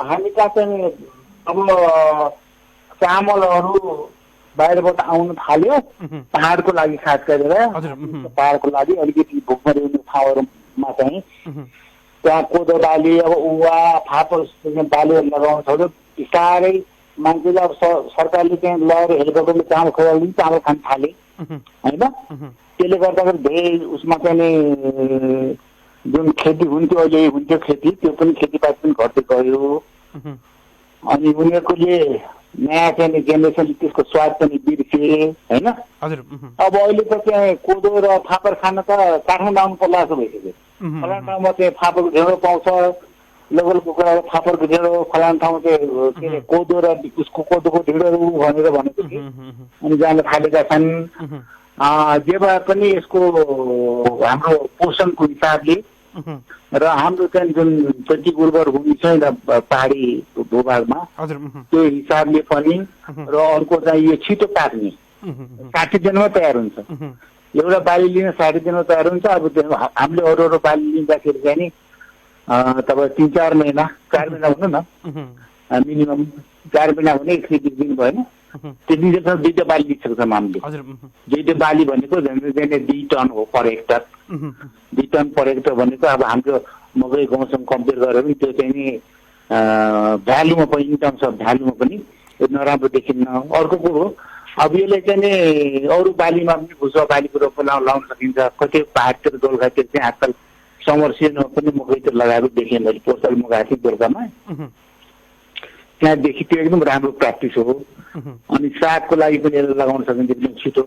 हामीका चाहिँ अब चामलहरू बाहिरबाट आउनु थाल्यो पहाडको लागि, खास गरेर पहाडको लागि अलिकति भुकमरी हुने ठाउँहरूमा चाहिँ त्यहाँ कोदो बाली अब उवा फापर बालीहरू लगाउन छोड्यो। बिस्तारै मान्छेले अब सरकारले चाहिँ लगेर हेलिकप्टरले चामल खुवाउने, चामल खान थाले होइन। त्यसले गर्दाखेरि धेरै उसमा चाहिँ जुन खेती हुन्थ्यो अहिले हुन्थ्यो खेती, त्यो पनि खेतीपाती पनि घट्दै गयो। अनि उनीहरूकोले नयाँ चाहिँ जेनेरेसनले त्यसको स्वाद पनि बिर्से होइन। अब अहिले त त्यहाँ कोदो र फापर खान त काठमाडौँ आउनु पर्ला जस्तो भइसक्यो। फलाना ठाउँमा चाहिँ फापरको ढेँडो पाउँछ, लोकलको कुरा फापरको ढेँडो, फलाना ठाउँमा चाहिँ के अरे कोदो र उसको कोदोको ढेँडोहरू भनेर भनेको थिएँ। अनि जान थालेका छन्। जे भए पनि यसको हाम्रो पोषणको हिसाबले र हाम्रो चाहिँ जुन जति उर्वर भूमि छ पहाडी भूभागमा त्यो हिसाबले पनि, र अर्को चाहिँ यो छिटो पाक्ने 60 दिनमा तयार हुन्छ। एउटा बाली लिन 60 दिनमा तयार हुन्छ। अब हामीले अरू बाली लिँदाखेरि चाहिँ नि तपाईँ 3-4 महिना 4 महिना हुनु न, मिनिमम 4 महिना हुने 1 दिन भएन, त्यति बेलासम्म 2 बाली लिइसक्छौँ हामीले। 2 बाली भनेको झन् 2 टन हो पर हेक्टर। 2 टन पर हेक्टर भनेको अब हाम्रो मकै गहुँसँग कम्पेयर गरेर पनि त्यो चाहिँ नि भ्यालुमा पनि, इन टर्म्स अफ भ्यालुमा पनि नराम्रो देखिन्न। अर्को कुरो अब यसले चाहिँ नि अरू बालीमा पनि भुसुवा बालीको रोप लाउन सकिन्छ। कति पहाडतिर दोलखातिर चाहिँ आजकल समर सिजनमा पनि मकैतिर लगाएको देखेँ मैले, पोस्टल मगाएको थिएँ दोलखामा। त्यहाँदेखि त्यो एकदम राम्रो प्र्याक्टिस हो। अनि सागको लागि पनि यसलाई लगाउन सकिन्छ एकदम छिटो,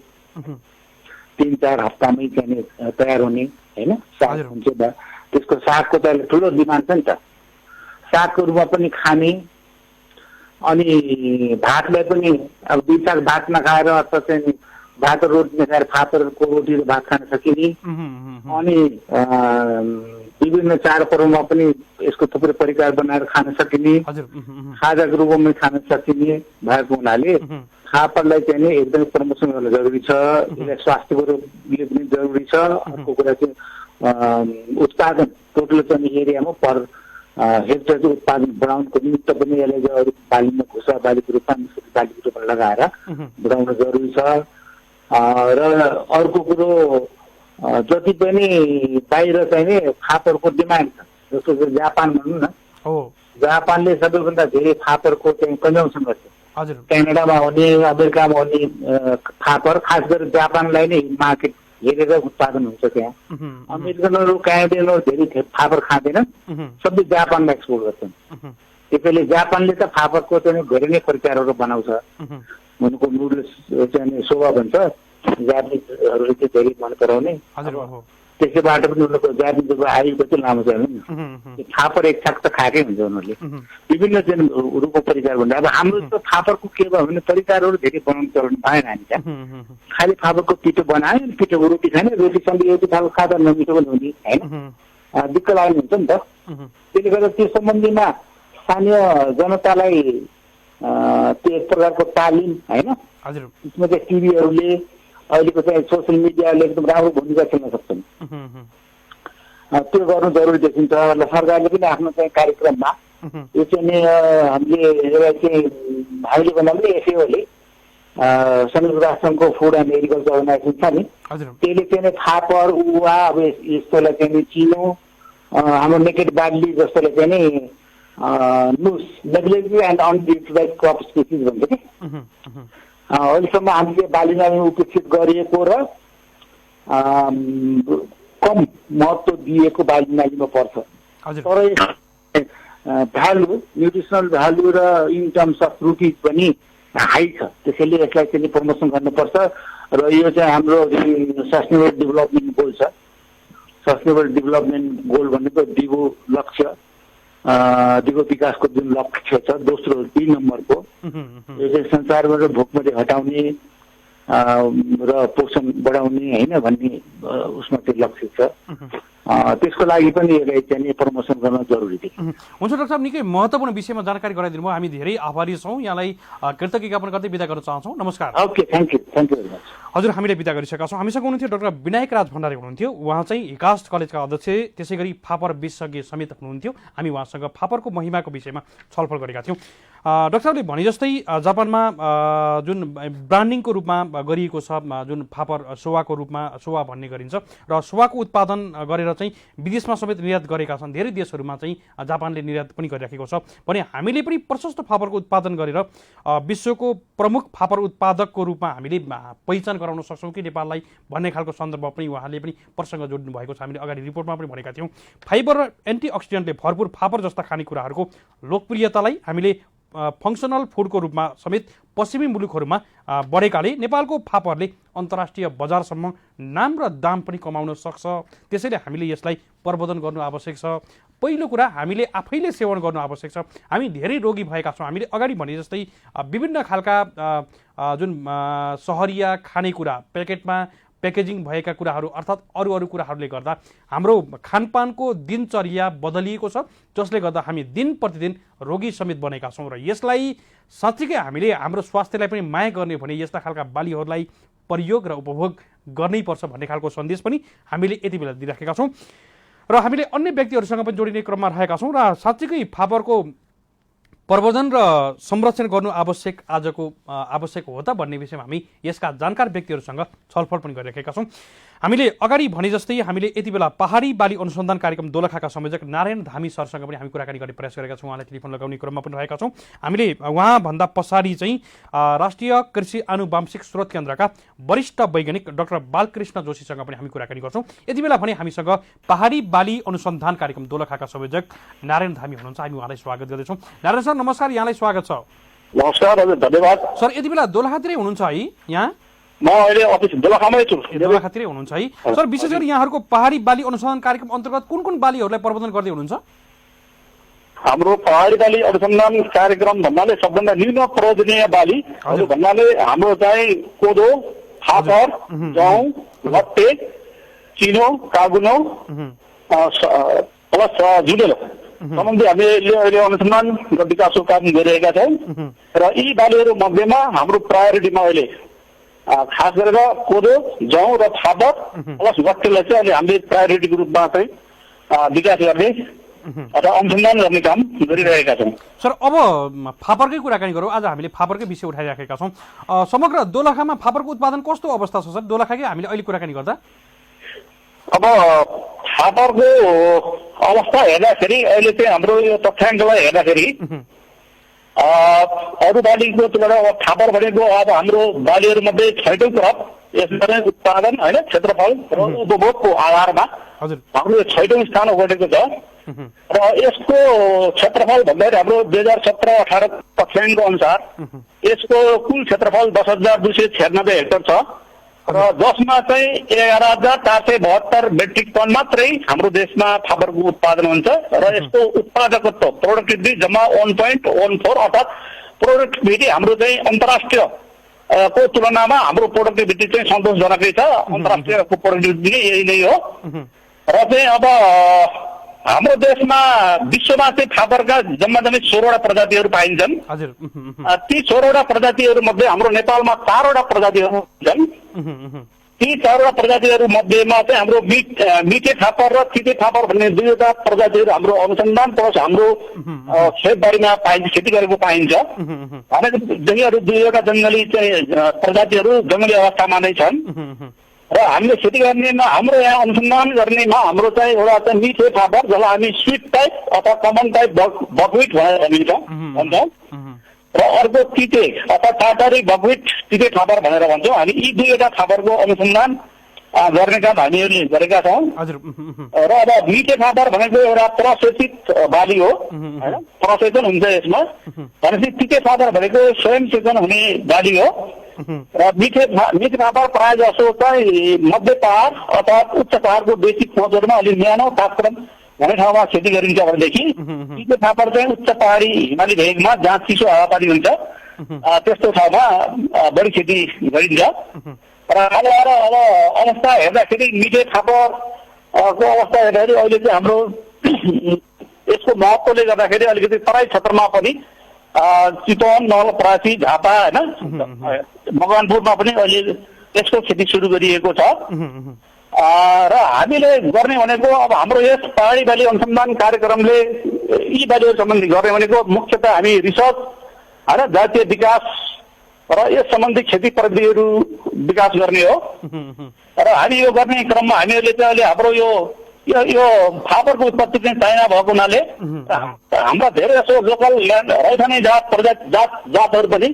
3-4 हप्तामै चाहिँ तयार हुने होइन साग हुन्छ। त्यसको सागको त ठुलो डिमान्ड छ नि त, सागको रूपमा पनि खाने। अनि भातलाई पनि अब 2 साग भात नखाएर अथवा चाहिँ भात र रोटी नखाएर फापरको रोटी र भात खान सकिने। अनि विभिन्न चाडपर्वमा पनि यसको त्यसको थुप्रै परिकार बनाएर खान सकिने, खाजाको रूपमा खान सकिने भएको हुनाले फापरलाई चाहिँ नि एकदमै प्रमोसन गर्न जरुरी छ। यसलाई स्वास्थ्यको रूपले पनि जरुरी छ। अर्को कुरा चाहिँ उत्पादन टोटल चाहिँ एरियामा पर हेक्टरको उत्पादन बढाउनको निमित्त पनि यसलाई अरू बालीमा घुसा बालीको रूपमा मिश्रित बालीको रूपमा लगाएर बढाउन जरुरी छ। र अर्को कुरो जति पनि बाहिर चाहिँ नि फापरको डिमान्ड छ, जस्तो कि जापान भनौँ न, जापानले सबैभन्दा धेरै फापरको चाहिँ कन्जम्सन गर्छ। क्यानाडामा हुने, अमेरिकामा हुने फापर खास गरेर जापानलाई नै मार्केट हेरेर उत्पादन हुन्छ। त्यहाँ अमेरिकनहरू क्यानाडियनहरू धेरै फापर खाँदैनन्, सबै जापानमा एक्सपोर्ट गर्छन्। त्यसैले जापानले त फापरको चाहिँ धेरै नै प्रकारहरू बनाउँछ। उनको नुडल्स चाहिँ शोभा भन्छ, जापानिजहरूले चाहिँ धेरै मन पराउने। त्यसैबाट पनि उनीहरूको जापानिजको आयु कति लामो छ भने फापर एक छाक त खाएकै हुन्छ उनीहरूले। विभिन्न चाहिँ रूपको परिकार भन्छ। अब हाम्रो त फापरको के भयो भने परिकारहरू धेरै बनाउनु चलाउनु पाएन हामी त। खालि फापरको पिठो बनायो, पिठोको रोटी खाने, रोटीसँग एउटै खालको खाँदा नमिठो पनि हुने होइन, दिक्क लाग्ने हुन्छ नि त। त्यसले गर्दा त्यो सम्बन्धीमा स्थानीय जनतालाई त्यो एक प्रकारको तालिम होइन, त्यसमा चाहिँ टिभीहरूले अहिलेको चाहिँ सोसियल मिडियाले एकदम राम्रो भूमिका खेल्न सक्छन्। त्यो गर्नु जरुरी देखिन्छ। र सरकारले पनि आफ्नो चाहिँ कार्यक्रममा यो चाहिँ हामीले यसलाई चाहिँ हामीले भन्दा पनि एफएओले संयुक्त राष्ट्रसङ्घको फुड एन्ड एग्रिकल्चर अर्गनाइजेसन छ नि, त्यसले चाहिँ फापर उवा अब यस्तोलाई चाहिँ चिनो, हाम्रो नेकेड बार्ली जस्तोलाई चाहिँ नि नुस नेग्लेक्टेड एन्ड अनयुटिलाइज क्रप स्पेसिस भन्छ कि, अहिलेसम्म हामीले बालीमा उपेक्षित गरिएको र कम महत्त्व दिएको बाली नालीमा पर्छ। तर भ्यालु, न्युट्रिसनल भ्यालु र इन टर्म्स अफ रुटिज पनि हाई छ। त्यसैले यसलाई चाहिँ प्रमोसन गर्नुपर्छ। र यो चाहिँ हाम्रो जुन सस्टेनेबल डेभलपमेन्ट गोल छ, सस्टेनेबल डेभलपमेन्ट गोल भनेको दिगो लक्ष्य, दिगो विकासको जुन लक्ष्य छ, दोस्रो 2 नम्बरको, यो चाहिँ संसारबाट भोकमरी हटाउने र पोषण बढाउने होइन भन्ने उसमा चाहिँ लक्ष्य छ। त्यसको लागि पनि यसलाई चाहिँ प्रमोसन गर्न जरुरी थियो। हुन्छ डाक्टर साहब, निकै महत्त्वपूर्ण विषयमा जानकारी गराइदिनु भयो। हामी धेरै आभारी छौँ। यहाँलाई कृतज्ञता ज्ञापन गर्दै बिदा गर्न चाहन्छौँ। नमस्कार। Okay, thank you very much. हजुर, हामीले बिदा गरिसकेका छौँ। हामीसँग हुनुहुन्थ्यो डाक्टर विनायक राज भण्डारी हुनुहुन्थ्यो। उहाँ चाहिँ हिकास्ट कलेजका अध्यक्ष, त्यसै गरी फापर विशेषज्ञ समेत हुनुहुन्थ्यो। हामी उहाँसँग फापरको महिमाको विषयमा छलफल गरेका थियौँ। डाक्टर साहबले भने जस्तै जापानमा जुन ब्रान्डिङको रूपमा गरिएको छ, जुन फापर सोवाको रूपमा सोवा भन्ने गरिन्छ र सोवाको उत्पादन गरेर चाहिँ विदेशमा समेत निर्यात गरेका छन्। धेरै देशहरूमा चाहिँ जापानले निर्यात पनि गरिराखेको छ भने हामीले पनि प्रशस्त फापरको उत्पादन गरेर विश्वको प्रमुख फापर उत्पादकको रूपमा हामीले पहिचान गराउन सक्छौँ कि नेपाललाई भन्ने खालको सन्दर्भ पनि उहाँले पनि प्रसङ्ग जोड्नु भएको छ। हामीले अगाडि रिपोर्टमा पनि भनेका थियौँ। फाइबर र एन्टिअक्सिडेन्टले भरपुर फापर जस्ता खानेकुराहरूको लोकप्रियतालाई हामीले फङ्सनल फुडको रूपमा समेत पश्चिमी मुलुकहरूमा बढेकाले नेपालको फापरले अन्तर्राष्ट्रिय बजारसम्म नाम र दाम पनि कमाउन सक्छ। त्यसैले हामीले यसलाई प्रवर्धन गर्नु आवश्यक छ। पहिलो कुरा, हामीले आफैले सेवन गर्नु आवश्यक छ। हामी धेरै रोगी भएका छौँ। हामीले अगाडि भने जस्तै विभिन्न खालका जुन सहरिया खानेकुरा, प्याकेटमा प्याकेजिङ भएका कुराहरू अर्थात् अरू कुराहरूले गर्दा हाम्रो खानपानको दिनचर्या बदलिएको छ, जसले गर्दा हामी दिन प्रतिदिन रोगी समेत बनेका छौँ। र यसलाई साँच्चीकै हामीले हाम्रो स्वास्थ्यलाई पनि माया गर्ने भने यस्ता खालका बालीहरूलाई प्रयोग र उपभोग गर्नैपर्छ भन्ने खालको सन्देश पनि हामीले यति बेला दिइराखेका छौँ। र हामीले अन्य व्यक्तिहरूसँग पनि जोडिने क्रममा रहेका छौँ। र साँच्चीकै फापरको प्रवर्धन र संरक्षण गर्नु आवश्यक हो त भन्ने विषयमा हामी यसका जानकार व्यक्तिहरूसँग छलफल पनि गरिरहेका छौँ। हामीले अगाडि भने जस्तै हामीले यति बेला पहाडी बाली अनुसन्धान कार्यक्रम दोलखाका संयोजक नारायण धामी सरसँग पनि हामी कुराकानी गर्ने प्रयास गरेका छौँ। उहाँलाई टेलिफोन लगाउने क्रममा पनि रहेका छौँ। हामीले उहाँभन्दा पछाडि चाहिँ राष्ट्रिय कृषि आनुवांशिक स्रोत केन्द्रका वरिष्ठ वैज्ञानिक डाक्टर बालकृष्ण जोशीसँग पनि हामी कुराकानी गर्छौँ। यति बेला भने हामीसँग पहाडी बाली अनुसन्धान कार्यक्रम दोलखाका संयोजक नारायण धामी हुनुहुन्छ। हामी उहाँलाई स्वागत गर्दैछौँ। नारायण सर नमस्कार, यहाँलाई स्वागत छ। नमस्कार हजुर, धन्यवाद। सर यति बेला दोलखातिरै हुनुहुन्छ है? यहाँ म अहिले अफिस दोलखामै छु। दोलखातिरै हुनुहुन्छ है सर? विशेष गरी यहाँहरूको पहाडी बाली अनुसन्धान कार्यक्रम अन्तर्गत कुन बालीहरूलाई प्रवर्धन गर्दै हुनुहुन्छ? हाम्रो पहाडी बाली अनुसन्धान कार्यक्रम भन्नाले सबभन्दा न्यून प्रयोजनीय बाली भन्नाले हाम्रो चाहिँ कोदो, फापर, जौँ, लट्टे, चिनो, कागुनो प्लस जुडेलो सम्बन्धी हामीले अहिले अनुसन्धान र विकासको काम गरिरहेका छौँ र यी बालीहरू मध्येमा हाम्रो प्रायोरिटीमा अहिले खास गरेर कोदो, जौँ र फापर प्लस गट्टेलाई चाहिँ अहिले हामीले प्रायोरिटीको रूपमा चाहिँ विकास गर्ने र अनुसन्धान गर्ने काम गरिरहेका छौँ। सर, अब फापरकै कुराकानी गरौँ। आज हामीले फापरकै विषय उठाइराखेका छौँ। समग्र दोलखामा फापरको उत्पादन कस्तो अवस्था छ सर? दोलखाकै हामीले अहिले कुराकानी गर्दा अब फापरको अवस्था हेर्दाखेरि अहिले चाहिँ हाम्रो यो तथ्याङ्कलाई हेर्दाखेरि अरू बालीको तुलनामा फापर भनेको अब हाम्रो बालीहरूमध्ये 6औं क्रप, यसमा चाहिँ उत्पादन होइन क्षेत्रफल र उपभोगको आधारमा हाम्रो 6औं स्थान ओगटेको छ र यसको क्षेत्रफल भन्दाखेरि हाम्रो 2017-18 तथ्याङ्क अनुसार यसको कुल क्षेत्रफल 10,296 हेक्टर छ र जसमा चाहिँ 11,472 मेट्रिक टन मात्रै हाम्रो देशमा फापरको उत्पादन हुन्छ र यसको उत्पादकत्व प्रोडक्टिभिटी जम्मा 1.14 अर्थात् प्रोडक्टिभिटी हाम्रो चाहिँ अन्तर्राष्ट्रिय को तुलनामा हाम्रो प्रोडक्टिभिटी चाहिँ सन्तोषजनकै छ। अन्तर्राष्ट्रियको प्रोडक्टिभिटी यही नै हो र चाहिँ अब हाम्रो देशमा विश्वमा चाहिँ फापरका जम्मा 16वटा प्रजातिहरू पाइन्छन्। ती 16वटा प्रजातिहरू मध्ये हाम्रो नेपालमा 4वटा प्रजातिहरू छन्। ती 4वटा प्रजातिहरू मध्येमा चाहिँ हाम्रो मिठे फापर र तिते फापर भन्ने 2वटा प्रजातिहरू हाम्रो अनुसन्धान प्लस हाम्रो खेतबारीमा पाइन्छ, खेती गरेको पाइन्छ। भनेदेखि 2वटा जङ्गली चाहिँ प्रजातिहरू जङ्गली अवस्थामा नै छन् र हामीले खेती गर्नेमा हाम्रो यहाँ अनुसन्धान गर्नेमा हाम्रो चाहिँ एउटा चाहिँ मिठे फापर जसलाई हामी स्विट टाइप अथवा कमन टाइप बकविट भनेर भन्छौँ र अर्को तिते अथवा टाटारी बकविट तिते फापर भनेर भन्छौँ। हामी यी 2वटा फापरको अनुसन्धान गर्ने काम हामीहरूले गरेका छौँ र अब मिठे फापर भनेको एउटा प्रसेचित बाली हो होइन, प्रसेचन हुन्छ यसमा। भनेपछि तिते फापर भनेको स्वयं सेचन हुने बाली हो र मिठे फापर प्रायः जसो चाहिँ मध्य पहाड अर्थात् उच्च पहाडको बेसी खोजहरूमा अलि न्यानो तापक्रम हुने ठाउँमा खेती गरिन्छ भनेदेखि तिते फापर चाहिँ उच्च पहाडी हिमाली भेगमा जहाँ चिसो हावापानी हुन्छ त्यस्तो ठाउँमा बढी खेती गरिन्छ। र अब अवस्था हेर्दाखेरि मिठे फापरको अवस्था हेर्दाखेरि अहिले चाहिँ हाम्रो यसको महत्त्वले गर्दाखेरि अलिकति तराई क्षेत्रमा पनि चितवन, नवलपरासी, झापा होइन मकवानपुरमा पनि अहिले यसको खेती सुरु गरिएको छ र हामीले गर्ने भनेको अब हाम्रो यस पहाडी बाली अनुसन्धान कार्यक्रमले यी बालीहरू सम्बन्धी गर्ने भनेको मुख्यतः हामी रिसर्च होइन, जातीय विकास र यस सम्बन्धी खेती प्रविधिहरू विकास गर्ने हो र हामी यो गर्ने क्रममा हामीहरूले चाहिँ अहिले हाम्रो यो फापरको उत्पत्ति चाहिँ चाइना भएको हुनाले हाम्रा धेरै जसो लोकल ल्यान्ड रैथाने जातहरू पनि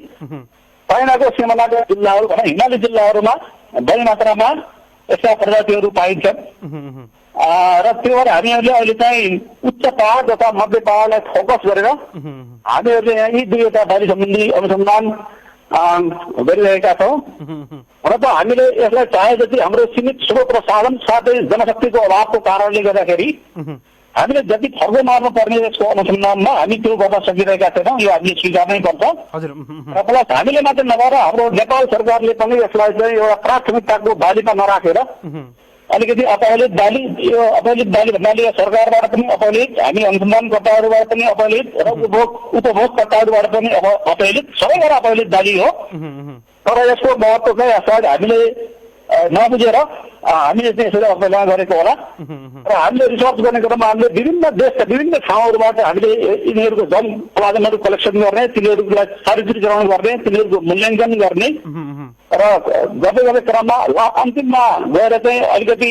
चाइनाको सिमानाका जिल्लाहरू भनौँ हिमाली जिल्लाहरूमा बढी मात्रामा यस्ता प्रजातिहरू पाइन्छन् र त्यो भएर हामीहरूले अहिले चाहिँ उच्च पहाड तथा मध्य पहाडलाई फोकस गरेर हामीहरूले यहाँ यी 2वटा बाली सम्बन्धी अनुसन्धान गरिरहेका छौँ र त हामीले यसलाई चाहे जति हाम्रो सीमित स्रोत र साधन साथै जनशक्तिको अभावको कारणले गर्दाखेरि हामीले जति फर्को मार्नु पर्ने यसको अनुसन्धानमा हामी त्यो गर्न सकिरहेका छैनौँ। यो हामीले स्वीकार नै पर्छ र प्लस हामीले मात्र नभएर हाम्रो नेपाल सरकारले पनि यसलाई चाहिँ एउटा प्राथमिकताको बालीमा नराखेर अलिकति अपहेलित बाली, यो अपहेलित बाली भन्नाले सरकारबाट पनि अपहेलित, हामी अनुसन्धानकर्ताहरूबाट पनि अपहेलित र उपभोगकर्ताहरूबाट पनि अपहेलित, सबैबाट अपहेलित बाली हो। तर यसको महत्त्व चाहिँ सायद हामीले नबुझेर हामीले चाहिँ यसरी अपहेलना गरेको होला र हामीले रिसर्च गर्ने क्रममा हामीले विभिन्न देशका विभिन्न ठाउँहरूबाट हामीले यिनीहरूको जन प्लाजमहरू कलेक्सन गर्ने, तिनीहरूलाई सार्वत्रिकरण गर्ने, तिनीहरूको मूल्याङ्कन गर्ने र गर्दै क्रममा अन्तिममा गएर चाहिँ अलिकति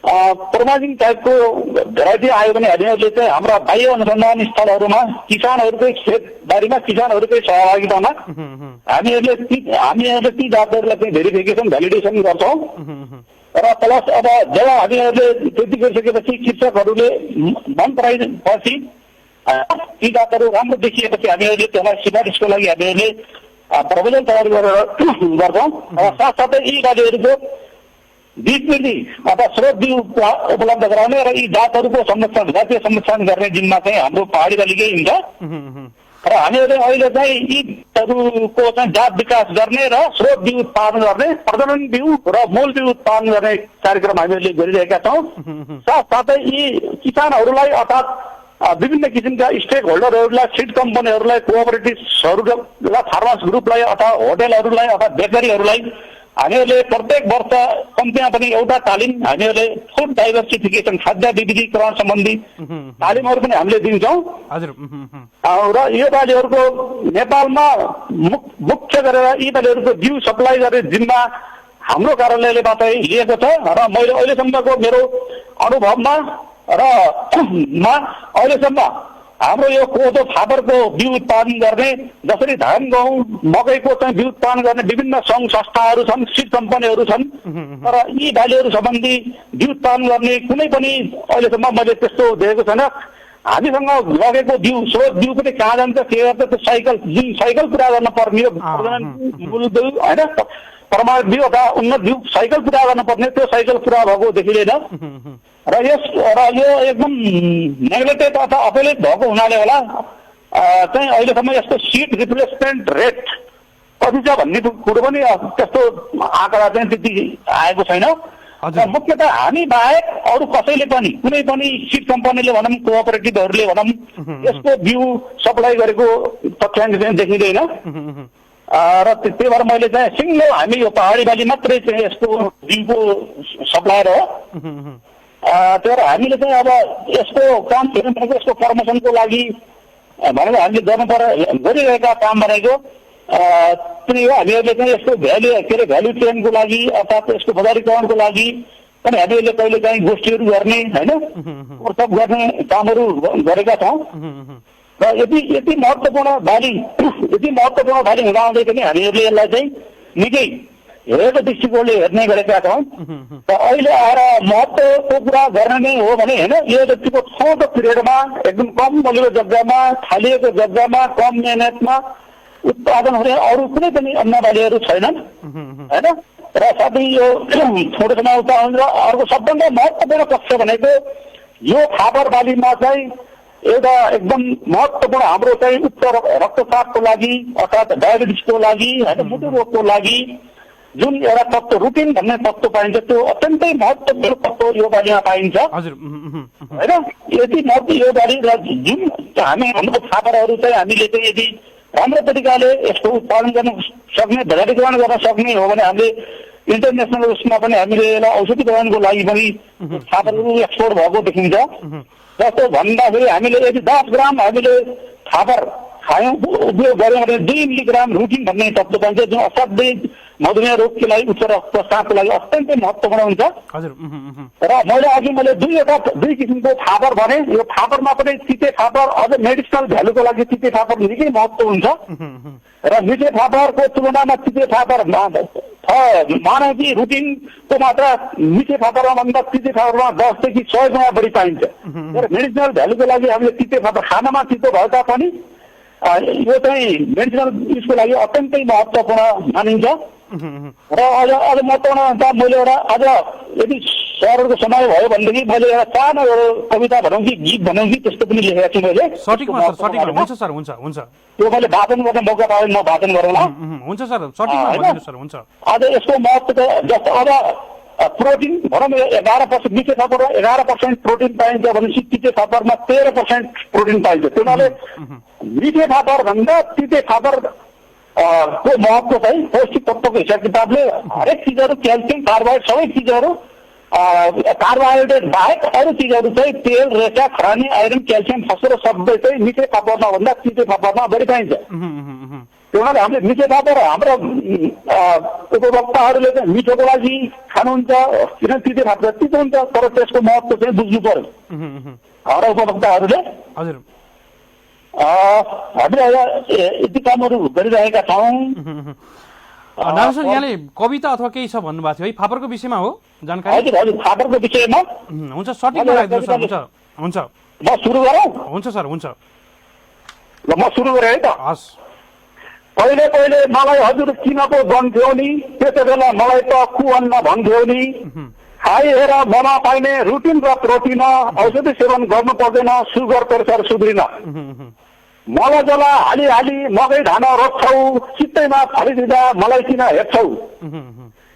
प्रोमाइजिङ टाइपको भेराइटी आयो भने हामीहरूले चाहिँ हाम्रा बाह्य अनुसन्धान स्थलहरूमा किसानहरूकै खेतबारीमा किसानहरूकै सहभागितामा हामीहरूले ती जातहरूलाई चाहिँ भेरिफिकेसन भ्यालिडेसन गर्छौँ र प्लस अब जब हामीहरूले त्यति गरिसकेपछि कृषकहरूले मन पराएपछि ती जातहरू राम्रो देखिएपछि हामीहरूले त्यसलाई सिफारिसको लागि हामीहरूले प्रपोजल तयार गरेर गर्छौँ र साथसाथै यी बालीहरूको बीज वृद्धि अथवा स्रोत बिउ उपलब्ध गराउने र यी जातहरूको संरक्षण, जातीय संरक्षण गर्ने जिम्मा चाहिँ हाम्रो पहाडी बालीकै हुन्छ र हामीहरूले अहिले चाहिँ यीहरूको चाहिँ जात विकास गर्ने र स्रोत बिउ उत्पादन गर्ने, प्रजनन बिउ र मूल बिउ उत्पादन गर्ने कार्यक्रम हामीहरूले गरिरहेका छौँ। साथसाथै यी किसानहरूलाई अर्थात् विभिन्न किसिमका स्टेक होल्डरहरूलाई, सिड कम्पनीहरूलाई, कोअपरेटिभ्सहरूलाई, फार्मास ग्रुपलाई अथवा होटेलहरूलाई अथवा बेकरीहरूलाई हामीहरूले प्रत्येक वर्ष कम्तीमा पनि एउटा तालिम हामीहरूले फुड डाइभर्सिफिकेसन, खाद्य विविधीकरण सम्बन्धी तालिमहरू पनि हामीले दिन्छौँ। र यो बालीहरूको नेपालमा मुख्य गरेर यी बालीहरूको बिउ सप्लाई गर्ने जिम्मा हाम्रो कार्यालयले मात्रै लिएको छ। र मैले अहिलेसम्मको मेरो अनुभवमा र अहिलेसम्म हाम्रो यो कोदो फापरको बिउ उत्पादन गर्ने, जसरी धान गहुँ मकैको चाहिँ बिउ उत्पादन गर्ने विभिन्न सङ्घ संस्थाहरू छन्, सिड कम्पनीहरू छन्, तर यी बालीहरू सम्बन्धी बिउ उत्पादन गर्ने कुनै पनि अहिलेसम्म मैले त्यस्तो देखेको छैन। हामीसँग लगेको बिउ स्रोत बिउ पनि कहाँ जान्छ, के गर्छ, त्यो साइकल जुन साइकल पुरा गर्न पर्ने मूल बिउ होइन, प्रमाणित बिउ अथवा उन्नत बिउ साइकल पुरा गर्नुपर्ने, त्यो साइकल पुरा भएको देखिँदैन। र यो एकदम नेग्लेक्टेड अथवा अपेलेट भएको हुनाले होला चाहिँ अहिलेसम्म यस्तो सिड रिप्लेसमेन्ट रेट कति छ भन्ने कुरो पनि त्यस्तो आँकडा चाहिँ त्यति आएको छैन। मुख्यतः हामी बाहेक अरू कसैले पनि, कुनै पनि सिड कम्पनीले भनौँ, कोअपरेटिभहरूले भनौँ, यसको बिउ सप्लाई गरेको तथ्याङ्क चाहिँ देखिँदैन। र त्यही भएर मैले चाहिँ सिङ्गो हामी यो पहाडी बाली मात्रै चाहिँ यस्तो बिउको सप्लायर हो। त्यही भएर हामीले चाहिँ अब यसको काम भनेको यसको प्रमोसनको लागि भनेर हामीले गरिरहेका काम भनेको त्यही हो। हामीहरूले चाहिँ यसको भ्यालु चेनको लागि अर्थात् यसको बजारीकरणको लागि पनि हामीहरूले कहिले काहीँ गोष्ठीहरू गर्ने होइन, वर्कसप गर्ने कामहरू गरेका छौँ। र यति महत्त्वपूर्ण बाली हुँदाहुँदै पनि हामीहरूले यसलाई चाहिँ निकै हेरेको दृष्टिकोणले हेर्ने गरेका छौँ। र अहिले आएर महत्त्वको कुरा गर्ने नै हो भने होइन, यो जतिको छोटो पिरियडमा एकदम कम मलिलो जग्गामा, थालिएको जग्गामा, कम मेहनतमा उत्पादन हुने अरू कुनै पनि अन्न बालीहरू छैनन् होइन। र साथै यो छोटो समय उत्पादन र अर्को सबभन्दा महत्त्वपूर्ण पक्ष भनेको यो फापर बालीमा चाहिँ एउटा एकदम महत्त्वपूर्ण हाम्रो चाहिँ उच्च रक्तचापको लागि अर्थात् डायबिटिसको लागि होइन, मुटु रोगको लागि जुन एउटा तत्त्व रुटिन भन्ने तत्त्व पाइन्छ, त्यो अत्यन्तै महत्त्वपूर्ण तत्त्व यो बालीमा पाइन्छ होइन। यति महत्त्व यो बाली र जुन हाम्रो फापरहरू चाहिँ हामीले चाहिँ यदि राम्रो तरिकाले यसको उत्पादन गर्न सक्ने, बजारीकरण गर्न सक्ने हो भने हामीले इन्टरनेसनल उसमा पनि हामीले यसलाई औषधि प्रदानको लागि पनि फापरहरू एक्सपोर्ट भएको देखिन्छ। जस्तो भन्दाखेरि हामीले यदि 10 ग्राम हामीले फापर खायौँ, उपयोग गऱ्यौँ भने 2 मिलिग्राम रुटिन भन्ने तत्त्व पाइन्छ, जुन असाध्यै मधुमेह रोगको लागि, उच्च रक्तचापको लागि अत्यन्तै महत्त्वपूर्ण हुन्छ। र मैले दुई किसिमको फापर भने, यो फापरमा पनि तिते फापर अझ मेडिसिनल भ्यालुको लागि तिते फापर निकै महत्त्व हुन्छ। र मिठे फापरको तुलनामा तिते फापर मानव कि रुटिनको मात्रा मिठे फापरमा भन्दा तिते फापरमा 10 देखि 100 गुणा बढी पाइन्छ। तर मेडिसिनल भ्यालुको लागि हामीले तिते फापर खानामा तितो भए तापनि यो चाहिँ मेडिसिनल युजको लागि अत्यन्तै महत्त्वपूर्ण मानिन्छ। र अझ महत्त्वपूर्ण हुन्छ, मैले एउटा अझ यदि सरहरूको समय भयो भनेदेखि मैले एउटा सानो कविता भनौँ कि गीत भनौँ कि त्यस्तो पनि लेखेको छु मैले। हुन्छ सर, हुन्छ त्यो मैले वाचन गर्ने मौका पाएँ, म वाचन गरौँला। हुन्छ सर, हुन्छ। अझ यसको महत्त्व जस्तो अब प्रोटिन भनौँ 11% मिठे फापरमा 11% प्रोटिन पाइन्छ भनेपछि तिते फापरमा 13% प्रोटिन पाइन्छ। त्यसैले मिठे फापर भन्दा तिते फापर को महत्त्व चाहिँ पौष्टिक तत्त्वको हिसाब किताबले हरेक चिजहरू, क्याल्सियम, कार्बोहाइड्रेट सबै चिजहरू, कार्बोहाइड्रेट बाहेक अरू चिजहरू चाहिँ तेल, रेसा, खरानी, आइरन, क्याल्सियम, फस्फोरस सबै चाहिँ मिठे फापरमा भन्दा तिते फापरमा बढी पाइन्छ। त्यही हामीले मिठे फापर हाम्रो उपभोक्ताहरूले चाहिँ मिठोको लागि खानुहुन्छ, किन तिते फापर तितो हुन्छ, तर त्यसको महत्त्व चाहिँ बुझ्नु पर्यो हाम्रा उपभोक्ताहरूले। हामीले यति कामहरू गरिरहेका छौँ। नारायण यहाँले कविता अथवा केही छ भन्नुभएको थियो है, फापरको विषयमा हो जानकारी? हजुर, फापरको विषयमा हुन्छ, सठिक राखिदिनु सर। हुन्छ म सुरु गरौँ? हुन्छ सर, हुन्छ। ल म सुरु गरेँ है त। हस्। पहिले मलाई हजुर किनको गन्थ्यो नि, त्यसो बेला मलाई त कुअन्न भन्थ्यो नि, खाइहेर ममा पाइने रुटिन र प्रोटिन, औषधि सेवन गर्नु पर्दैन, सुगर प्रेसर सुध्रिन। मलाई जला हाली मकै धान रोप्छौ, चित्तैमा फलिदिँदा मलाई किन हेर्छौ,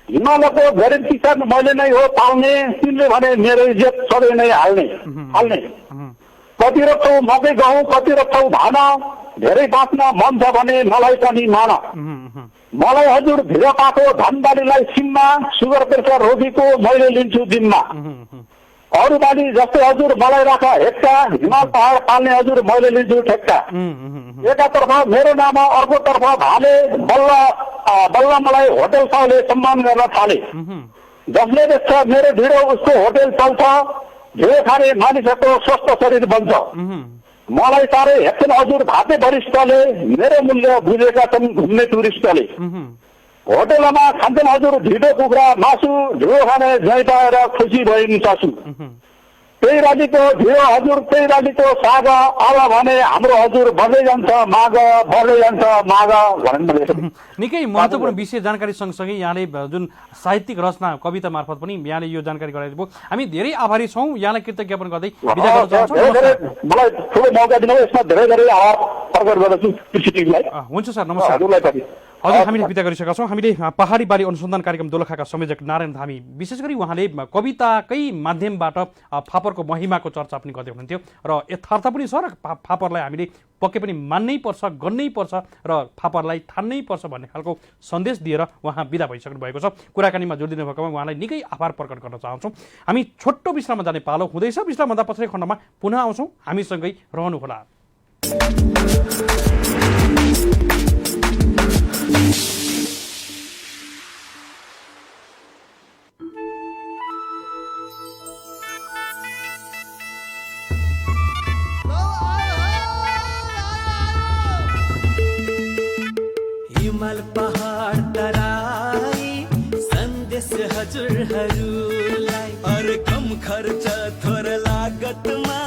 हिमालयको गरिब किसान मैले नै हो पाउने, तिमीले भने मेरो इज्जत सधैँ नै हाल्ने। कति रोप्छौ मकै गहुँ, कति रोप्छौ धान, धेरै बाँच्न मन छ भने मलाई पनि मान। मलाई हजुर भिरपाको धनबालीलाई सिममा, सुगर प्रेसर रोगीको मैले लिन्छु जिम्मा। अरू बाली जस्तै हजुर मलाई राख हेक्का, हिमाल पहाड पाल्ने हजुर मैले लिन्छु ठेक्का। एकातर्फ मेरो नाम, अर्कोतर्फ भाले, बल्ल मलाई होटल साउले सम्मान गर्न थाले। जसले देख्छ मेरो ढिँडो उसको होटल चल्छ, ढिँडो खाने मानिसहरूको स्वस्थ शरीर बन्छ। मलाई साह्रै हेप्छन् हजुर भाते वरिष्ठले, मेरो मूल्य बुझेका छन् घुम्ने टुरिस्टले। होटलमा खान्छन् हजुर ढिँडो कुखुरा मासु, ढिँडो खाने ज्वाइँ पाएर खुसी भइन् सासु। त्यही राजीको ढिँडो हजुर, त्यही राजीको साग, अब भने हाम्रो हजुर बढ्दै जान्छ माग, बढ्दै जान्छ माग भन्नु। निकै महत्त्वपूर्ण विषय जानकारी सँगसँगै यहाँले जुन साहित्यिक रचना कविता मार्फत पनि यहाँले यो जानकारी गराइदिनुभयो। हामी धेरै आभारी छौँ, यहाँलाई कृतज्ञ ज्ञापन गर्दै बिदा गर्न चाहन्छौँ। मलाई ठुलो मौका दिनु, यसमा धेरै धेरै आभार प्रकट गर्दछु कृषि टिमलाई। हुन्छ सर, नमस्कार। हजुर, हामीले बिदा गरिसकेका छौँ। हामीले पहाडी बाली अनुसन्धान कार्यक्रम दोलखाका संयोजक नारायण धामी, विशेष गरी उहाँले कविताकै माध्यमबाट फापरको महिमाको चर्चा पनि गर्दै हुनुहुन्थ्यो र यथार्थ पनि छ र फापरलाई हामीले पक्कै पनि मान्नै पर्छ, गर्नै पर्छ र फापरलाई ठान्नै पर्छ भन्ने खालको सन्देश दिएर उहाँ बिदा भइसक्नु भएको छ। कुराकानीमा जोड दिनुभएकोमा उहाँलाई निकै आभार प्रकट गर्न चाहन्छौँ। हामी छोटो विश्राममा जाने पालो हुँदैछ। विश्रामभन्दा पछाडि खण्डमा पुनः आउँछौँ, हामीसँगै रहनुहोला। हिमाल पहाड तराई सन्देश हजुरहरूलाई, अरे कम खर्च थोर लागतमा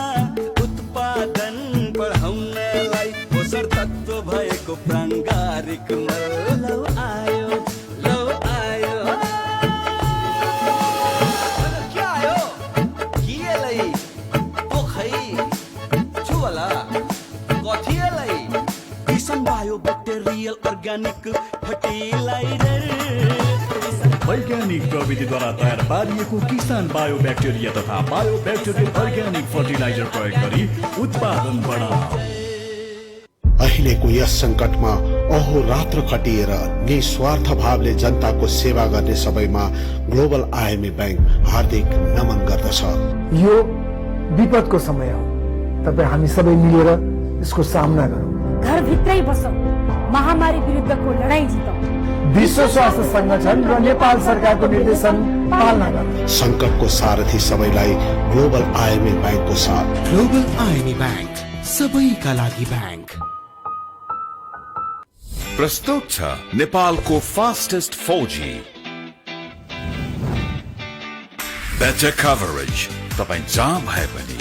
उत्पादन बढाउनलाई पोषण तत्त्व भएको प्राङ्गारिक मल लौ आयो, लौ आयो। के आयो किएलाई पोखै छुवला कथिएलाई किसान बायो ब्याक्टेरियल अर्ग्यानिक फर्टिलाइजर। वैज्ञानिक प्रविधिद्वारा तयार पारिएको किसान बायो ब्याक्टेरिया तथा बायो ब्याक्टेरियल अर्ग्यानिक फर्टिलाइजर प्रयोग गरी उत्पादन बढाऊ। अहिलेको यस संकटमा अहोरात्र खटिएर निस्वार्थ भावले जनताको सेवा गर्ने सबैमा ग्लोबल आइएमए बैंक हार्दिक नमन गर्दछ। यो विपदको समय हो, तपाईँ हामी सबै मिलेर यसको सामना गरौँ। घरभित्रै बसौँ, महामारी विरुद्धको लडाईँ जितौँ। विश्व स्वास्थ्य संगठन र नेपाल सरकारको निर्देशन पालना गरौँ। संकटको सारथी सबैलाई ग्लोबल आइएमए बैंकको साथ। ग्लोबल आइएमए बैंक, सबैका लागि बैंक। प्रस्तुत छ नेपालको फास्टेस्ट 4G, बेटर कभरेज तपाईँ जहाँ भए पनि,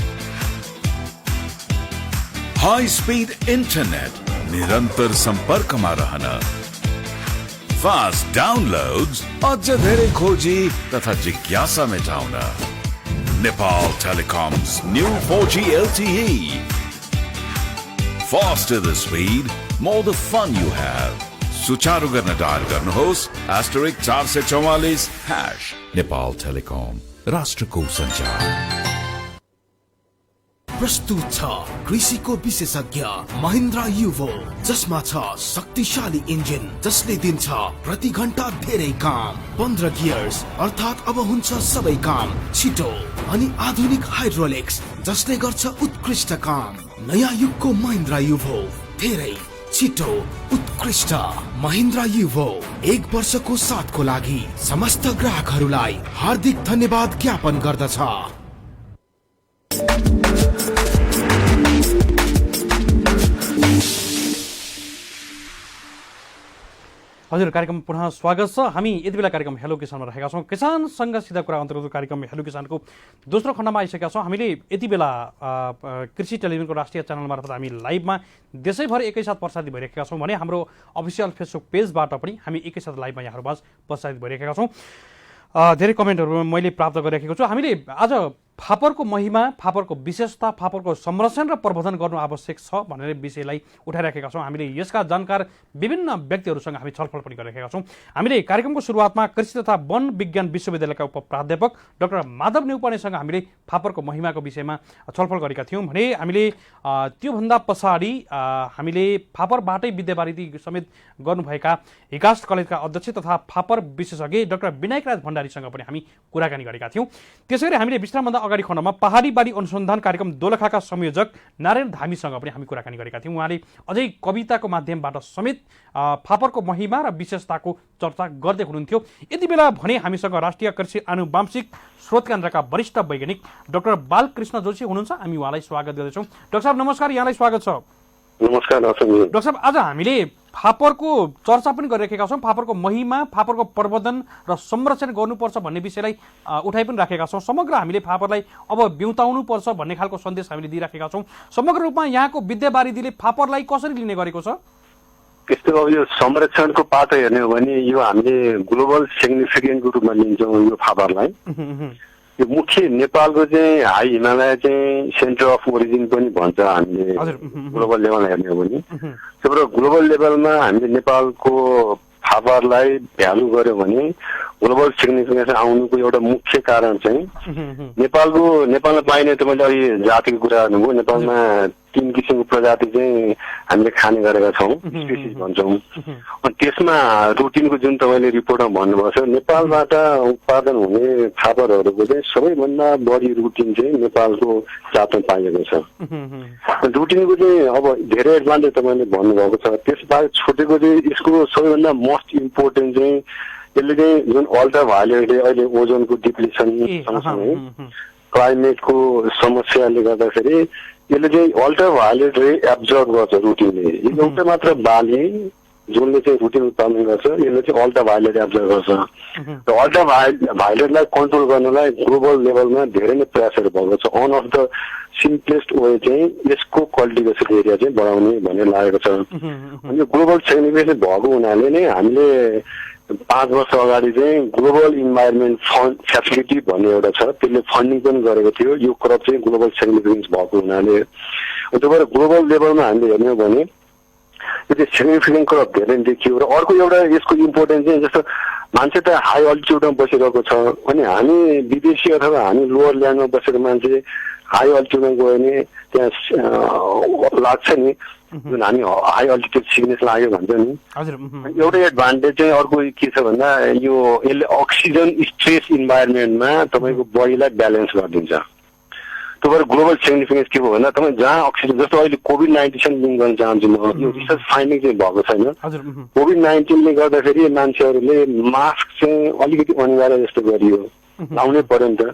हाई स्पीड इन्टरनेट निरन्तर सम्पर्कमा रहन, फास्ट डाउनलोड्स अझ धेरै खोजी तथा जिज्ञासा मेटाउन। Nepal telecoms new 4G LTE, faster the speed, more the fun you have. सुचारू गर्न डायल गर्नुहोस् *444# नेपाल टेलिकम, राष्ट्रको सञ्चार। प्रस्तुत छ कृषिको विशेषज्ञ महिन्द्रा युभो, जसमा छ शक्तिशाली इन्जिन जसले दिन्छ प्रति घण्टा धेरै काम। 15 गियर्स अर्थात् अब हुन्छ सबै काम छिटो, अनि आधुनिक हाइड्रोलिक्स जसले गर्छ उत्कृष्ट काम। नयाँ युगको महिन्द्रा युभो, धेरै छिटो उत्कृष्ट। महिन्द्रा युभो 1 वर्षको साथको लागि समस्त ग्राहकहरूलाई हार्दिक धन्यवाद ज्ञापन गर्दछ। हजुर, कार्यक्रम पुनः स्वागत छ। हामी यति बेला कार्यक्रम हेलो किसानमा रहेका छौँ। किसानसँग सिधा कुरा अन्तर्गत कार्यक्रम हेलो किसानको दोस्रो खण्डमा आइसकेका छौँ। हामीले यति बेला कृषि टेलिभिजनको राष्ट्रिय च्यानल मार्फत हामी लाइभमा देशैभर एकैसाथ प्रसारित भइरहेका छौँ भने हाम्रो अफिसियल फेसबुक पेजबाट पनि हामी एकैसाथ लाइभमा यहाँहरूमाझ प्रसारित भइरहेका छौँ। धेरै कमेन्टहरू मैले प्राप्त गरिरहेको छु। हामीले आज फापरको महिमा, फापरको विशेषता, फापरको संरक्षण र प्रवर्धन गर्नु आवश्यक छ भनेर विषयलाई उठाइराखेका छौँ। हामीले यसका जानकार विभिन्न व्यक्तिहरूसँग हामी छलफल पनि गरिरहेका छौँ। हामीले कार्यक्रमको सुरुवातमा कृषि तथा वन विज्ञान विश्वविद्यालयका उपप्राध्यापक डाक्टर माधव न्यौपानेसँग हामीले फापरको महिमाको विषयमा छलफल गरेका थियौँ भने हामीले त्योभन्दा पछाडि हामीले फापरबाटै विद्यावारिधि समेत गर्नुभएका हिकास्ट कलेजका अध्यक्ष तथा फापर विशेषज्ञ डाक्टर विनायकराज भण्डारीसँग पनि हामी कुराकानी गरेका थियौँ। त्यसैगरी हामीले विश्रामभन्दा अगाडि खण्डमा पहाडी बाली अनुसन्धान कार्यक्रम दोलखाका संयोजक नारायण धामीसँग पनि हामी कुराकानी गरेका थियौँ। उहाँले अझै कविताको माध्यमबाट समेत फापरको महिमा र विशेषताको चर्चा गर्दै हुनुहुन्थ्यो। यति बेला भने हामीसँग राष्ट्रिय कृषि आनुवांशिक स्रोत केन्द्रका वरिष्ठ वैज्ञानिक डाक्टर बालकृष्ण जोशी हुनुहुन्छ। हामी उहाँलाई स्वागत गर्दछौँ। डाक्टर साहब नमस्कार, यहाँलाई स्वागत छ। नमस्कार डाक्टर साहब, आज हामीले फापरको चर्चा पनि गरिरहेका छौँ। फापरको महिमा, फापरको प्रवर्धन र संरक्षण गर्नुपर्छ भन्ने विषयलाई उठाइ पनि राखेका छौँ। समग्र हामीले फापरलाई अब बिउताउनु पर्छ भन्ने खालको सन्देश हामीले दिइराखेका छौँ। समग्र रूपमा यहाँको विद्यावारिधीले फापरलाई कसरी लिने गरेको छ? यस्तो अब यो संरक्षणको पाटो हेर्ने हो भने यो हामीले ग्लोबल सिग्निफिकेन्टको रूपमा लिन्छौँ यो फापरलाई। यो मुख्य नेपालको चाहिँ हाई हिमालय चाहिँ सेन्टर अफ ओरिजिन पनि भन्छ हामीले ग्लोबल लेभलमा हेर्ने हो भने। त्यही ग्लोबल लेभलमा हामीले नेपालको फापरलाई भ्यालु गर्यो भने ग्लोबल सिग्निफिकेन्स आउनुको एउटा मुख्य कारण चाहिँ नेपालमा पाइने तपाईँले अहिले जातिको कुरा गर्नुभयो। नेपालमा 3 किसिमको प्रजाति चाहिँ हामीले खाने गरेका छौँ, स्पेसिस भन्छौँ। अनि त्यसमा रुटिनको जुन तपाईँले रिपोर्टमा भन्नुभएको छ, नेपालबाट उत्पादन हुने फापरहरूको चाहिँ सबैभन्दा बढी रुटिन चाहिँ नेपालको जातमा पाइएको छ। रुटिनको चाहिँ अब धेरै एडभान्टेज तपाईँले भन्नुभएको छ। त्यसबाहेक छुटेको चाहिँ यसको सबैभन्दा मोस्ट इम्पोर्टेन्ट चाहिँ यसले चाहिँ जुन अल्ट्रा भायोलेट अहिले ओजोनको डिप्लिसन सँगसँगै क्लाइमेटको समस्याले गर्दाखेरि यसले चाहिँ अल्ट्रा भायोलेट रे एब्जर्भ गर्छ रुटिनले। एउटा मात्र बाली जुनले चाहिँ रुटिन उत्पादन गर्छ, यसले चाहिँ अल्ट्रा भायोलेट एब्जर्भ गर्छ। र अल्ट्रा भायोलेटलाई कन्ट्रोल गर्नलाई ग्लोबल लेभलमा धेरै नै प्रयासहरू भएको छ। One of the simplest way चाहिँ यसको कल्टिभेसन एरिया चाहिँ बढाउने भन्ने लागेको छ। अनि यो ग्लोबल सिग्निफिकेन्स भएको हुनाले नै हामीले 5 वर्ष अगाडि चाहिँ ग्लोबल इन्भाइरोमेन्ट फन्ड फेसिलिटी भन्ने एउटा छ, त्यसले फन्डिङ पनि गरेको थियो। यो क्रप चाहिँ ग्लोबल सिग्निफिकेन्स भएको हुनाले त्यही भएर ग्लोबल लेभलमा हामीले हेर्ने हो भने यो चाहिँ सिग्निफिकेन्ट क्रप धेरै देखियो। र अर्को एउटा यसको इम्पोर्टेन्स चाहिँ जस्तो मान्छे त हाई अल्टिट्युडमा बसिरहेको छ, अनि हामी विदेशी अथवा हामी लोवर ल्यान्डमा बसेको मान्छे हाई अल्टिट्युडमा गयो भने त्यहाँ लाग्छ नि जुन हामी हाई अल्टिट्युड सिकनेस लाग्यो भन्छ नि। एउटै एडभान्टेज चाहिँ अर्को के छ भन्दा यो यसले अक्सिजन स्ट्रेस इन्भाइरोमेन्टमा तपाईँको बडीलाई ब्यालेन्स गरिदिन्छ। त्यो भएर ग्लोबल सिग्निफिकेन्स के भयो भन्दा तपाईँ जहाँ अक्सिजन, जस्तो अहिले कोभिड-19 लिङ्क गर्न चाहन्छु म, यो रिसर्च फाइन्डिङ चाहिँ भएको छैन। कोभिड-19ले गर्दाखेरि मान्छेहरूले मास्क चाहिँ अलिकति अनिवार्य जस्तो गरियो, लाउनै पर्यो नि त।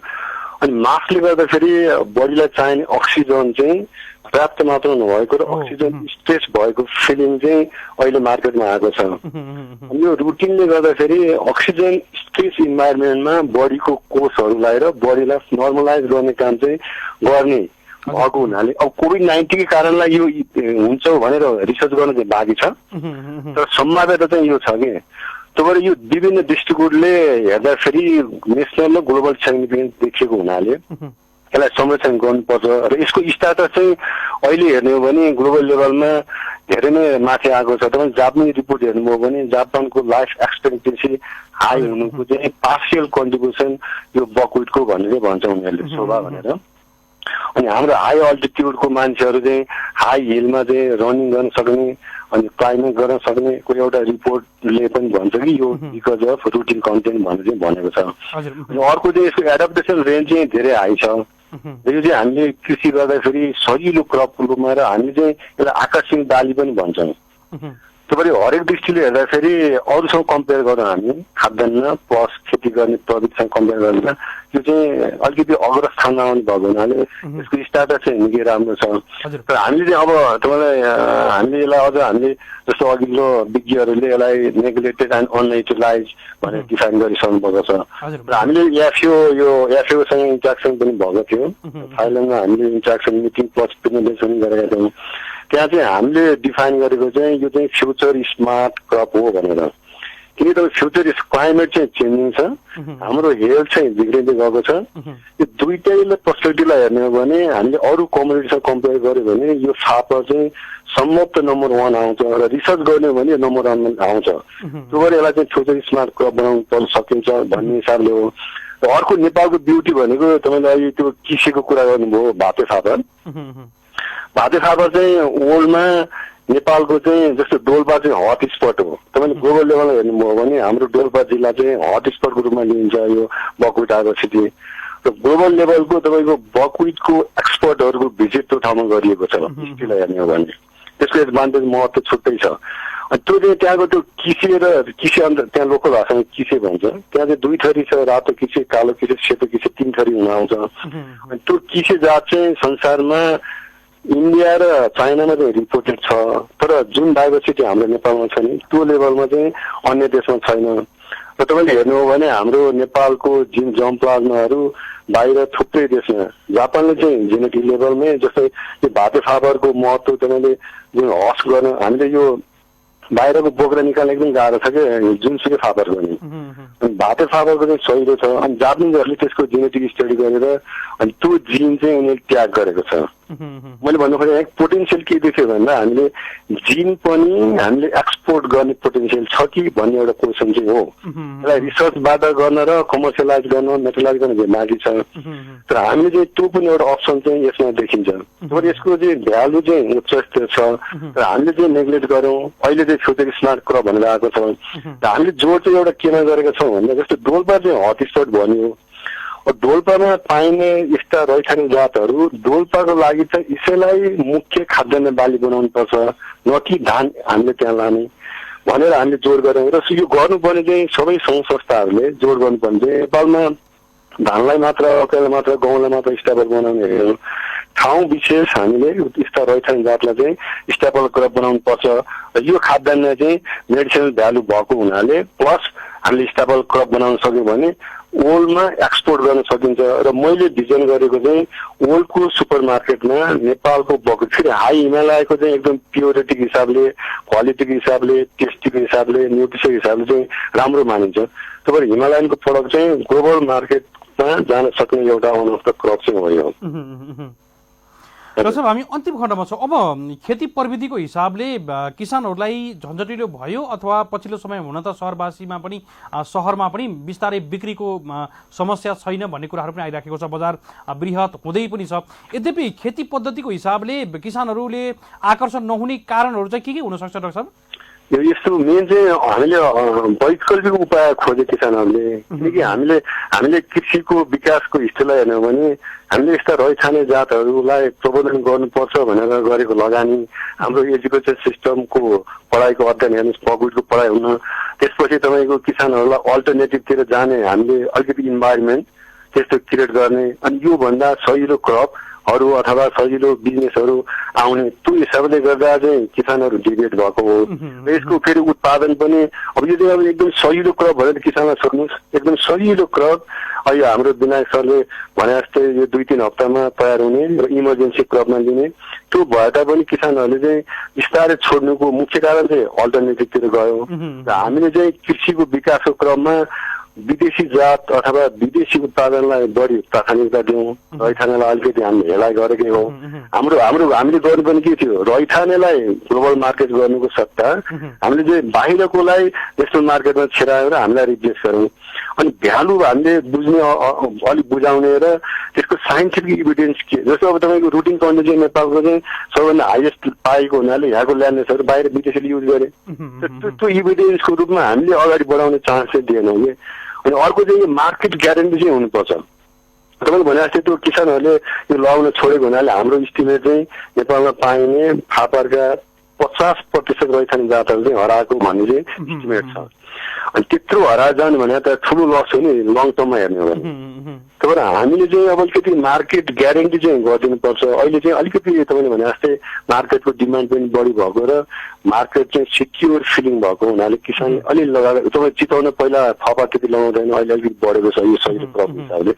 अनि मास्कले गर्दाखेरि बडीलाई चाहिने अक्सिजन चाहिँ पर्याप्त मात्र नभएको र अक्सिजन स्ट्रेस भएको फिलिङ चाहिँ अहिले मार्केटमा आएको छ। अनि यो रुटिनले गर्दाखेरि अक्सिजन स्ट्रेस इन्भाइरोमेन्टमा बडीको कोषहरूलाई र बडीलाई नर्मलाइज गर्ने काम चाहिँ गर्ने भएको हुनाले अब कोभिड-19 कारणलाई यो हुन्छ भनेर रिसर्च गर्न चाहिँ बाँकी छ, तर सम्भाव्यता चाहिँ यो छ कि। त्यही भएर यो विभिन्न दृष्टिकोणले हेर्दाखेरि नेसनल र ग्लोबल सिग्निफिकेन्स देखिएको हुनाले यसलाई संरक्षण गर्नुपर्छ। र यसको स्टाटस चाहिँ अहिले हेर्ने हो भने ग्लोबल लेभलमा धेरै नै माथि आएको छ। तपाईँ जापानिज रिपोर्ट हेर्नुभयो भने जापानको लाइफ एक्सपेक्टेन्सी हाई हुनुको चाहिँ पार्सियल कन्ट्रिब्युसन यो बकविटको भनेर भन्छ उनीहरूले, शोभा भनेर। अनि हाम्रो हाई अल्टिट्युडको मान्छेहरू चाहिँ हाई हिलमा चाहिँ रनिङ गर्न सक्ने अनि क्लाइम्बिङ गर्न सक्ने कोही एउटा रिपोर्टले पनि भन्छ कि यो बिकज अफ रुटिन कन्टेन्ट भनेर चाहिँ भनेको छ। अनि अर्को चाहिँ यसको एडाप्टेसन रेन्ज चाहिँ धेरै हाई छ। यो चाहिँ हामीले कृषि गर्दाखेरि सजिलो क्रपको रूपमा र हामीले चाहिँ यसलाई आकर्षक बाली पनि भन्छौँ। त्यही भएर हरेक दृष्टिले हेर्दाखेरि अरूसँग कम्पेयर गर्दा हामी खाद्यान्न प्लस खेती गर्ने प्रविधिसँग कम्पेयर गर्दा यो चाहिँ अलिकति अग्रस्थानमा आउने भएको हुनाले यसको स्टाटस चाहिँ निकै राम्रो छ। तर हामीले चाहिँ अब तपाईँलाई हामीले यसलाई अझ हामीले जस्तो अघिल्लो विज्ञहरूले यसलाई नेग्लेक्टेड एन्ड अनयुटिलाइज भनेर डिफाइन गरिसक्नु भएको छ। र हामीले एफएओसँग इन्ट्र्याक्सन पनि भएको थियो, थाइल्यान्डमा हामीले इन्ट्र्याक्सन मिटिङ प्लस प्रेजेन्टेसन पनि गरेका थियौँ। त्यहाँ चाहिँ हामीले डिफाइन गरेको चाहिँ यो चाहिँ फ्युचर स्मार्ट क्रप हो भनेर। किनकि फ्युचर क्लाइमेट चाहिँ चेन्जिङ छ, हाम्रो हेल्थ चाहिँ बिग्रिँदै गएको छ। यो दुईटैले पर्सपेक्टिभलाई हेर्ने हो भने हामीले अरू कमोडिटीसँग कम्पेयर गर्यो भने यो फापर चाहिँ सम्भवतः नम्बर 1 आउँछ र रिसर्च गर्ने हो भने नम्बर 1 आउँछ। त्यो भएर यसलाई चाहिँ फ्युचर स्मार्ट क्रप बनाउन सकिन्छ भन्ने हिसाबले हो। र अर्को नेपालको ब्युटी भनेको तपाईँले अहिले त्यो किसीको कुरा गर्नुभयो, भाते फापर। भाते फापर चाहिँ वर्ल्डमा नेपालको चाहिँ जस्तो डोल्पा चाहिँ हट स्पट हो। तपाईँले ग्लोबल लेभलमा हेर्नुभयो भने हाम्रो डोल्पा जिल्ला चाहिँ हट स्पटको रूपमा लिइन्छ यो बकविट डाइभर्सिटी। र ग्लोबल लेभलको तपाईँको बकविटको एक्सपर्टहरूको भिजिट त्यो ठाउँमा गरिएको छ हिस्ट्रीलाई हेर्ने हो भने। त्यसको एडभान्टेज महत्त्व छुट्टै छ। अनि त्यो चाहिँ त्यहाँको त्यो किसे र किसे अन्त त्यहाँ लोकल भाषामा किसे भन्छ। त्यहाँ चाहिँ 2 थरी छ, रातो किसे, कालो किसे, सेतो किसे, 3 थरी हुन आउँछ। अनि त्यो किसे जात चाहिँ संसारमा इन्डिया र चाइनामा चाहिँ रिपोर्टेड छ, तर जुन डाइभर्सिटी हाम्रो नेपालमा छ नि त्यो लेभलमा चाहिँ अन्य देशमा छैन। र तपाईँले हेर्नु हो भने हाम्रो नेपालको जिन जम प्लाज्माहरू बाहिर थुप्रै देशमा, जापानले चाहिँ जेनेटिक लेभलमै जस्तै यो भाते फापरको महत्त्व तपाईँले जुन हस गर्न हामीले यो बाहिरको बोक्रा निकाल्न एकदम गाह्रो छ क्या, जुनसुकै फापरको नि। अनि भाते फापरको चाहिँ सहिलो छ। अनि जापानिजहरूले त्यसको जेनेटिक स्टडी गरेर अनि त्यो जिन चाहिँ उनीहरूले त्याग गरेको छ। मैले भन्नु खोजेँ पोटेन्सियल के देख्यो भन्दा हामीले जिन पनि हामीले एक्सपोर्ट गर्ने पोटेन्सियल छ कि भन्ने एउटा क्वेसन चाहिँ हो। यसलाई रिसर्चबाट गर्न र कमर्सियलाइज गर्न, मेटलाइज गर्न बाँकी छ। तर हामीले चाहिँ त्यो पनि एउटा अप्सन चाहिँ यसमा देखिन्छ। तर यसको चाहिँ भ्यालु चाहिँ उच्च स्तरीय छ। तर हामीले चाहिँ नेग्लेक्ट गरौँ। अहिले चाहिँ फ्युचर स्मार्ट क्रप भनेर आएको छ। र हामीले जोड चाहिँ एउटा केमा गरेका छौँ भन्दा जस्तो डोल्पा चाहिँ हट स्पट भन्यो। डोल्पामा पाइने यस्ता रैथाने जातहरू डोल्पाको लागि चाहिँ यसैलाई मुख्य खाद्यान्न बाली बनाउनु पर्छ, न कि धान हामीले त्यहाँ लाने भनेर हामीले जोड गऱ्यौँ। र यो गर्नुपर्ने चाहिँ सबै सङ्घ संस्थाहरूले जोड गर्नुपर्ने चाहिँ नेपालमा धानलाई मात्र, मकैलाई मात्र, गहुँलाई मात्र स्टेबल बनाउने होइन, ठाउँ विशेष हामीले यस्ता रैथाने जातलाई चाहिँ स्टेबल क्रप बनाउनु पर्छ। र यो खाद्यान्न चाहिँ मेडिसिनल भ्यालु भएको हुनाले प्लस हामीले स्टेबल क्रप बनाउन सक्यौँ भने वर्ल्डमा एक्सपोर्ट गर्न सकिन्छ। र मैले भिजन गरेको चाहिँ वर्ल्डको सुपर मार्केटमा नेपालको बकविट फेरि हाई हिमालयको चाहिँ एकदम प्योरिटीको हिसाबले, क्वालिटीको हिसाबले, टेस्टीको हिसाबले, न्युट्रिसनको हिसाबले चाहिँ राम्रो मानिन्छ। तपाईँ हिमालयनको प्रडक्ट चाहिँ ग्लोबल मार्केटमा जान सक्ने एउटा वान अफ द क्रप चाहिँ हो यो। जसो हामी अन्तिम खण्डमा छौँ। अब खेती प्रविधिको हिसाबले किसानहरूलाई झन्झटिलो भयो अथवा पछिल्लो समय हुन त सहरमा पनि बिस्तारै बिक्रीको समस्या छैन भन्ने कुराहरू पनि आइराखेको छ, बजार बृहत हुँदै पनि छ। यद्यपि खेती पद्धतिको हिसाबले किसानहरूले आकर्षण नहुने कारणहरू चाहिँ के हुन सक्छ डाक्टर साहब? यस्तो मेन चाहिँ हामीले वैकल्पिक उपाय खोजे किसानहरूले। किनकि हामीले कृषिको विकासको हिस्ट्रीलाई हेर्ने हो भने हामीले यस्ता रैथाने जातहरूलाई प्रबन्धन गर्नुपर्छ भनेर गरेको लगानी, हाम्रो एजुकेसन सिस्टमको पढाइको अध्ययन हेर्नुहोस्, बकविटको पढाइ हुन, त्यसपछि तपाईँको किसानहरूलाई अल्टरनेटिभतिर जाने हामीले अलिकति इन्भाइरोमेन्ट त्यस्तो क्रिएट गर्ने, अनि योभन्दा सजिलो क्रपहरू अथवा सजिलो बिजनेसहरू आउने, त्यो हिसाबले गर्दा चाहिँ किसानहरू डिबेट भएको हो। र यसको फेरि उत्पादन पनि अब यो चाहिँ अब एकदम सजिलो क्रप भनेर किसानलाई सोध्नुहोस्, एकदम सजिलो क्रप अहिले हाम्रो विनायक सरले भने जस्तै यो 2-3 हप्तामा तयार हुने र इमर्जेन्सी क्रपमा लिने, त्यो भए तापनि किसानहरूले चाहिँ बिस्तारै छोड्नुको मुख्य कारण चाहिँ अल्टरनेटिभतिर गयो। र हामीले चाहिँ कृषिको विकासको क्रममा विदेशी जात अथवा विदेशी उत्पादनलाई बढी प्राथमिकता दिउँ, रैथानेलाई अलिकति हामीले हेलाइ गरेकै हो। हामीले गर्नुपर्ने के थियो, रैथानेलाई ग्लोबल मार्केट गर्नुको सट्टा हामीले चाहिँ बाहिरकोलाई नेसनल मार्केटमा छिराएर हामीलाई रिप्लेस गरौँ। अनि भ्यालु हामीले बुझ्ने अलिक बुझाउने र त्यसको साइन्टिफिक इभिडेन्स के, जस्तो अब तपाईँको रुटिन कन्डिसन नेपालको चाहिँ सबैभन्दा हाइएस्ट पाएको हुनाले यहाँको ल्यान्डर्सहरू बाहिर विदेशीले युज गरे, त्यो इभिडेन्सको रूपमा हामीले अगाडि बढाउने चान्स चाहिँ दिएनौँ कि। अनि अर्को चाहिँ मार्केट ग्यारेन्टी चाहिँ हुनुपर्छ। तपाईँले भने जस्तै त्यो किसानहरूले यो लगाउन छोडेको हुनाले हाम्रो इस्टिमेट चाहिँ नेपालमा पाइने फापरका 50% रैथाने जातहरू चाहिँ हराएको भन्ने चाहिँ इस्टिमेट छ। अनि त्यत्रो हराएर जाने भने त ठुलो लस हो नि लङ टर्ममा हेर्ने हो भने। तर हामीले चाहिँ अब अलिकति मार्केट ग्यारेन्टी चाहिँ गरिदिनुपर्छ। अहिले चाहिँ अलिकति तपाईँले भने जस्तै मार्केटको डिमान्ड पनि बढी भएको र मार्केट चाहिँ सिक्योर फिलिङ भएको हुनाले किसान अलि लगाएर तपाईँ चिताउन पहिला थपा त्यति लगाउँदैन, अहिले अलिकति बढेको छ यो सही क्रप हिसाबले।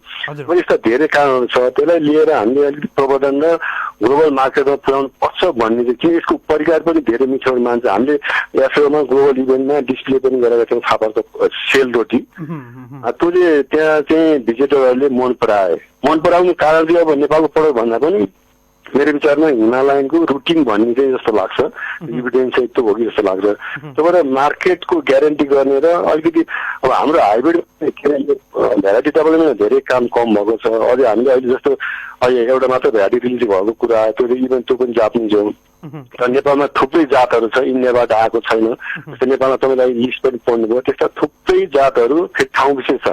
यस्ता धेरै कारणहरू छ, त्यसलाई लिएर हामीले अलिकति प्रबन्धन र ग्लोबल मार्केटमा पुर्याउनु पर्छ भन्ने चाहिँ किन यसको परिकार पनि धेरै मिठो मान्छ। हामीले एफएमा ग्लोबल इभेन्टमा डिस्प्ले पनि गरेका थियौँ फापरको सेल रोटी। त्यसले त्यहाँ चाहिँ भिजिटरहरूले मन पराउने कारण चाहिँ अब नेपालको प्रडक्ट भन्दा पनि मेरो विचारमा हिमालयनको रुटिन भन्ने चाहिँ जस्तो लाग्छ, इभिडेन्स चाहिँ त्यो हो कि जस्तो लाग्छ। त्यहाँबाट मार्केटको ग्यारेन्टी गर्ने र अलिकति अब हाम्रो हाइब्रिड भेराइटी तपाईँले धेरै काम कम भएको छ। अझै हामीले अहिले जस्तो अहिले एउटा मात्र भेराइटी रिलिज भएको कुरा त्यो इभेन त्यो पनि जाप्निज हो। र नेपालमा थुप्रै जातहरू छ, इन्डियाबाट आएको छैन। जस्तै नेपालमा तपाईँलाई लिस्ट पनि पढ्नुभयो, त्यस्ता थुप्रै जातहरू फेरि ठाउँ विशेष छ।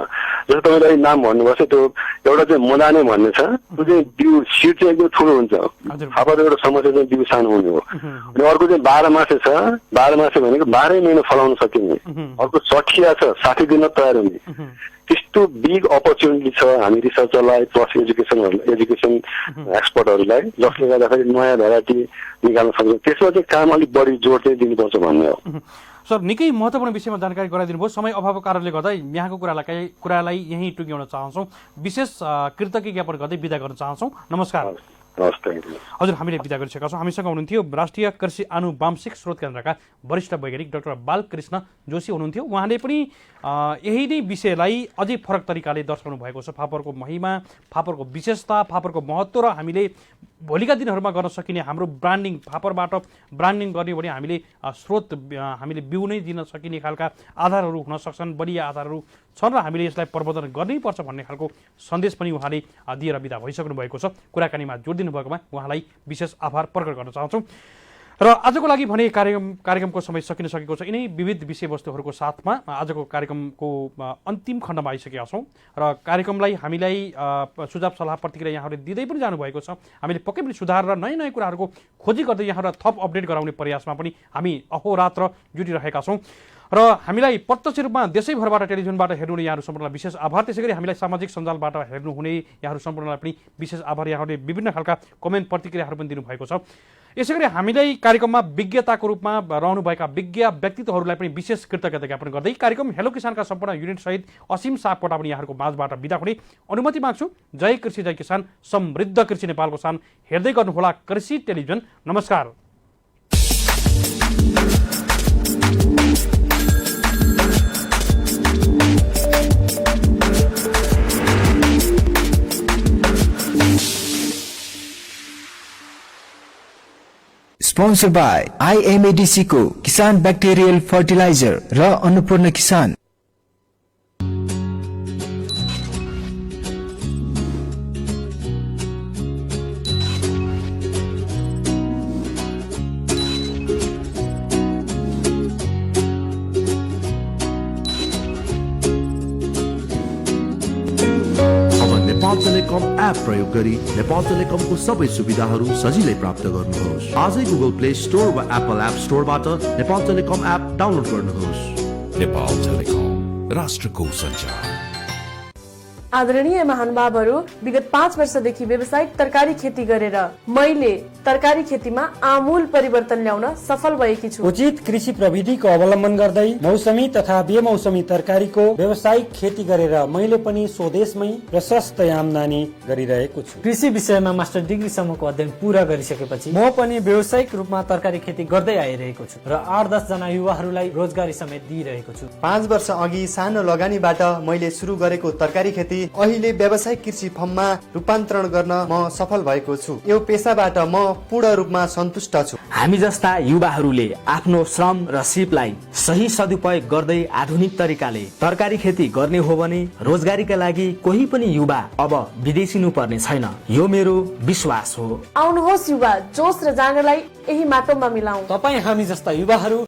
जस्तो तपाईँलाई नाम भन्नुभएको छ, त्यो एउटा चाहिँ मदाने भन्ने छ, त्यो चाहिँ बिउ सिड चाहिँ एकदम ठुलो हुन्छ। फापर एउटा समस्या चाहिँ बिउ सानो हुने हो। अनि अर्को चाहिँ 12 मासे छ। 12 मासे भनेको 12 महिना फलाउन सकिने। अर्को 60 छ, 60 दिन तयार हुने। त्यस्तो बिग अपर्च्युनिटी छ हामी रिसर्चरलाई प्लस एजुकेसन एक्सपर्टहरूलाई, जसले गर्दाखेरि नयाँ भेराइटी निकाल्न सक्छौँ। त्यसमा चाहिँ काम अलिक बढी जोड चाहिँ दिनुपर्छ भन्ने हो। सर, निकै महत्त्वपूर्ण विषयमा जानकारी गराइदिनु भयो। समय अभावको कारणले गर्दा यहाँको कुरालाई यहीँ टुङ्ग्याउन चाहन्छौँ। विशेष कृतज्ञ ज्ञापन गर्दै बिदा गर्न चाहन्छौँ। नमस्कार। हजुर, हामीले बिदा गरिसकेका छौँ। हामीसँग हुनुहुन्थ्यो राष्ट्रिय कृषि आनुवांशिक स्रोत केन्द्रका वरिष्ठ वैज्ञानिक डाक्टर बालकृष्ण जोशी हुनुहुन्थ्यो। उहाँले पनि यही नै विषयलाई अझै फरक तरिकाले दर्शाउनु भएको छ। फापरको महिमा, फापरको विशेषता, फापरको महत्त्व र हामीले भोलिका दिनहरूमा गर्न सकिने हाम्रो ब्रान्डिङ, फापरबाट ब्रान्डिङ गर्ने भने हामीले स्रोत हामीले बिउ नै दिन सकिने खालका आधारहरू हुन सक्छन्, बलिया आधारहरू छन् र हामीले यसलाई प्रवर्धन गर्नैपर्छ भन्ने खालको सन्देश पनि उहाँले दिएर बिदा भइसक्नु भएको छ। कुराकानीमा जोड दिनुभएकोमा उहाँलाई विशेष आभार प्रकट गर्न चाहन्छौँ। र आजको लागि भने कार्यक्रमको समय सकिन सकेको छ। यिनै विविध विषयवस्तुहरूको साथमा आजको कार्यक्रमको अन्तिम खण्डमा आइसकेका छौँ र कार्यक्रमलाई हामीलाई सुझाव सल्लाह प्रतिक्रिया यहाँहरूले दिँदै पनि जानुभएको छ। हामीले पक्कै पनि सुधार र नयाँ नयाँ कुराहरूको खोजी गर्दै यहाँलाई थप अपडेट गराउने प्रयासमा पनि हामी अहोरात्र जुटिरहेका छौँ। र हामीलाई प्रत्यक्ष रूपमा देशैभरबाट टेलिभिजनबाट हेर्नुहुने यहाँहरू सम्पूर्णलाई विशेष आभार। त्यसै गरी हामीलाई सामाजिक सञ्जालबाट हेर्नुहुने यहाँहरू सम्पूर्णलाई पनि विशेष आभार। यहाँहरूले विभिन्न खालका कमेन्ट प्रतिक्रियाहरू पनि दिनुभएको छ। यसै गरी हामीलाई कार्यक्रममा विज्ञताको रूपमा रहनुभएका विज्ञ व्यक्तित्वहरूलाई पनि विशेष कृतज्ञता ज्ञापन गर्दै कार्यक्रम हेलो किसानका सम्पूर्ण युनिटसहित असीम सापकोटा पनि यहाँहरूको माझबाट बिदा हुने अनुमति माग्छु। जय कृषि जय किसान, समृद्ध कृषि नेपालको सान। हेर्दै गर्नुहोला कृषि टेलिभिजन। नमस्कार। स्पोन्सर बाय IMADC को किसान बैक्टेरियल फर्टिलाइजर र अन्नपूर्ण किसान। नेपाल टेलिकम एप प्रयोग गरी नेपाल टेलिकमको सबै सुविधाहरू सजिलै प्राप्त गर्नुहोस्। आजै गुगल प्ले स्टोर वा एप्पल एप स्टोरबाट नेपाल टेलिकम एप डाउनलोड गर्नुहोस्। नेपाल टेलिकम, राष्ट्रको सञ्चार। आदरणीय महानुभावहरू, विगत 5 वर्षदेखि व्यावसायिक तरकारी खेती गरेर मैले तरकारी खेतीमा आमूल परिवर्तन ल्याउन सफल भएकी छु। उचित कृषि प्रविधिको अवलम्बन गर्दै मौसमी तथा बेमौसमी तरकारीको व्यावसायिक खेती गरेर मैले पनि स्वदेशमै प्रशस्त आमदानी गरिरहेको छु। कृषि विषयमा मास्टर डिग्रीसम्मको अध्ययन पूरा गरिसकेपछि म पनि व्यावसायिक रूपमा तरकारी खेती गर्दै आइरहेको छु र 8-10 जना युवाहरूलाई रोजगारी समेत दिइरहेको छु। 5 वर्ष अघि सानो लगानीबाट मैले सुरु गरेको तरकारी खेती अहिले व्यावसायिक कृषि फर्ममा रूपान्तरण गर्न म सफल भएको छु। यो पेसाबाट म पूर्ण रूपमा सन्तुष्ट छु। हामी जस्ता युवाहरूले आफ्नो श्रम र सिपलाई सही सदुपयोग गर्दै आधुनिक तरिकाले तरकारी खेती गर्ने हो भने रोजगारीका लागि कोही पनि युवा अब विदेशिनु पर्ने छैन, यो मेरो विश्वास हो। आउनुहोस् युवा, जोश र जाँगरलाई यही माटोमा मिलाऊ। तपाईँ हामी जस्ता युवाहरू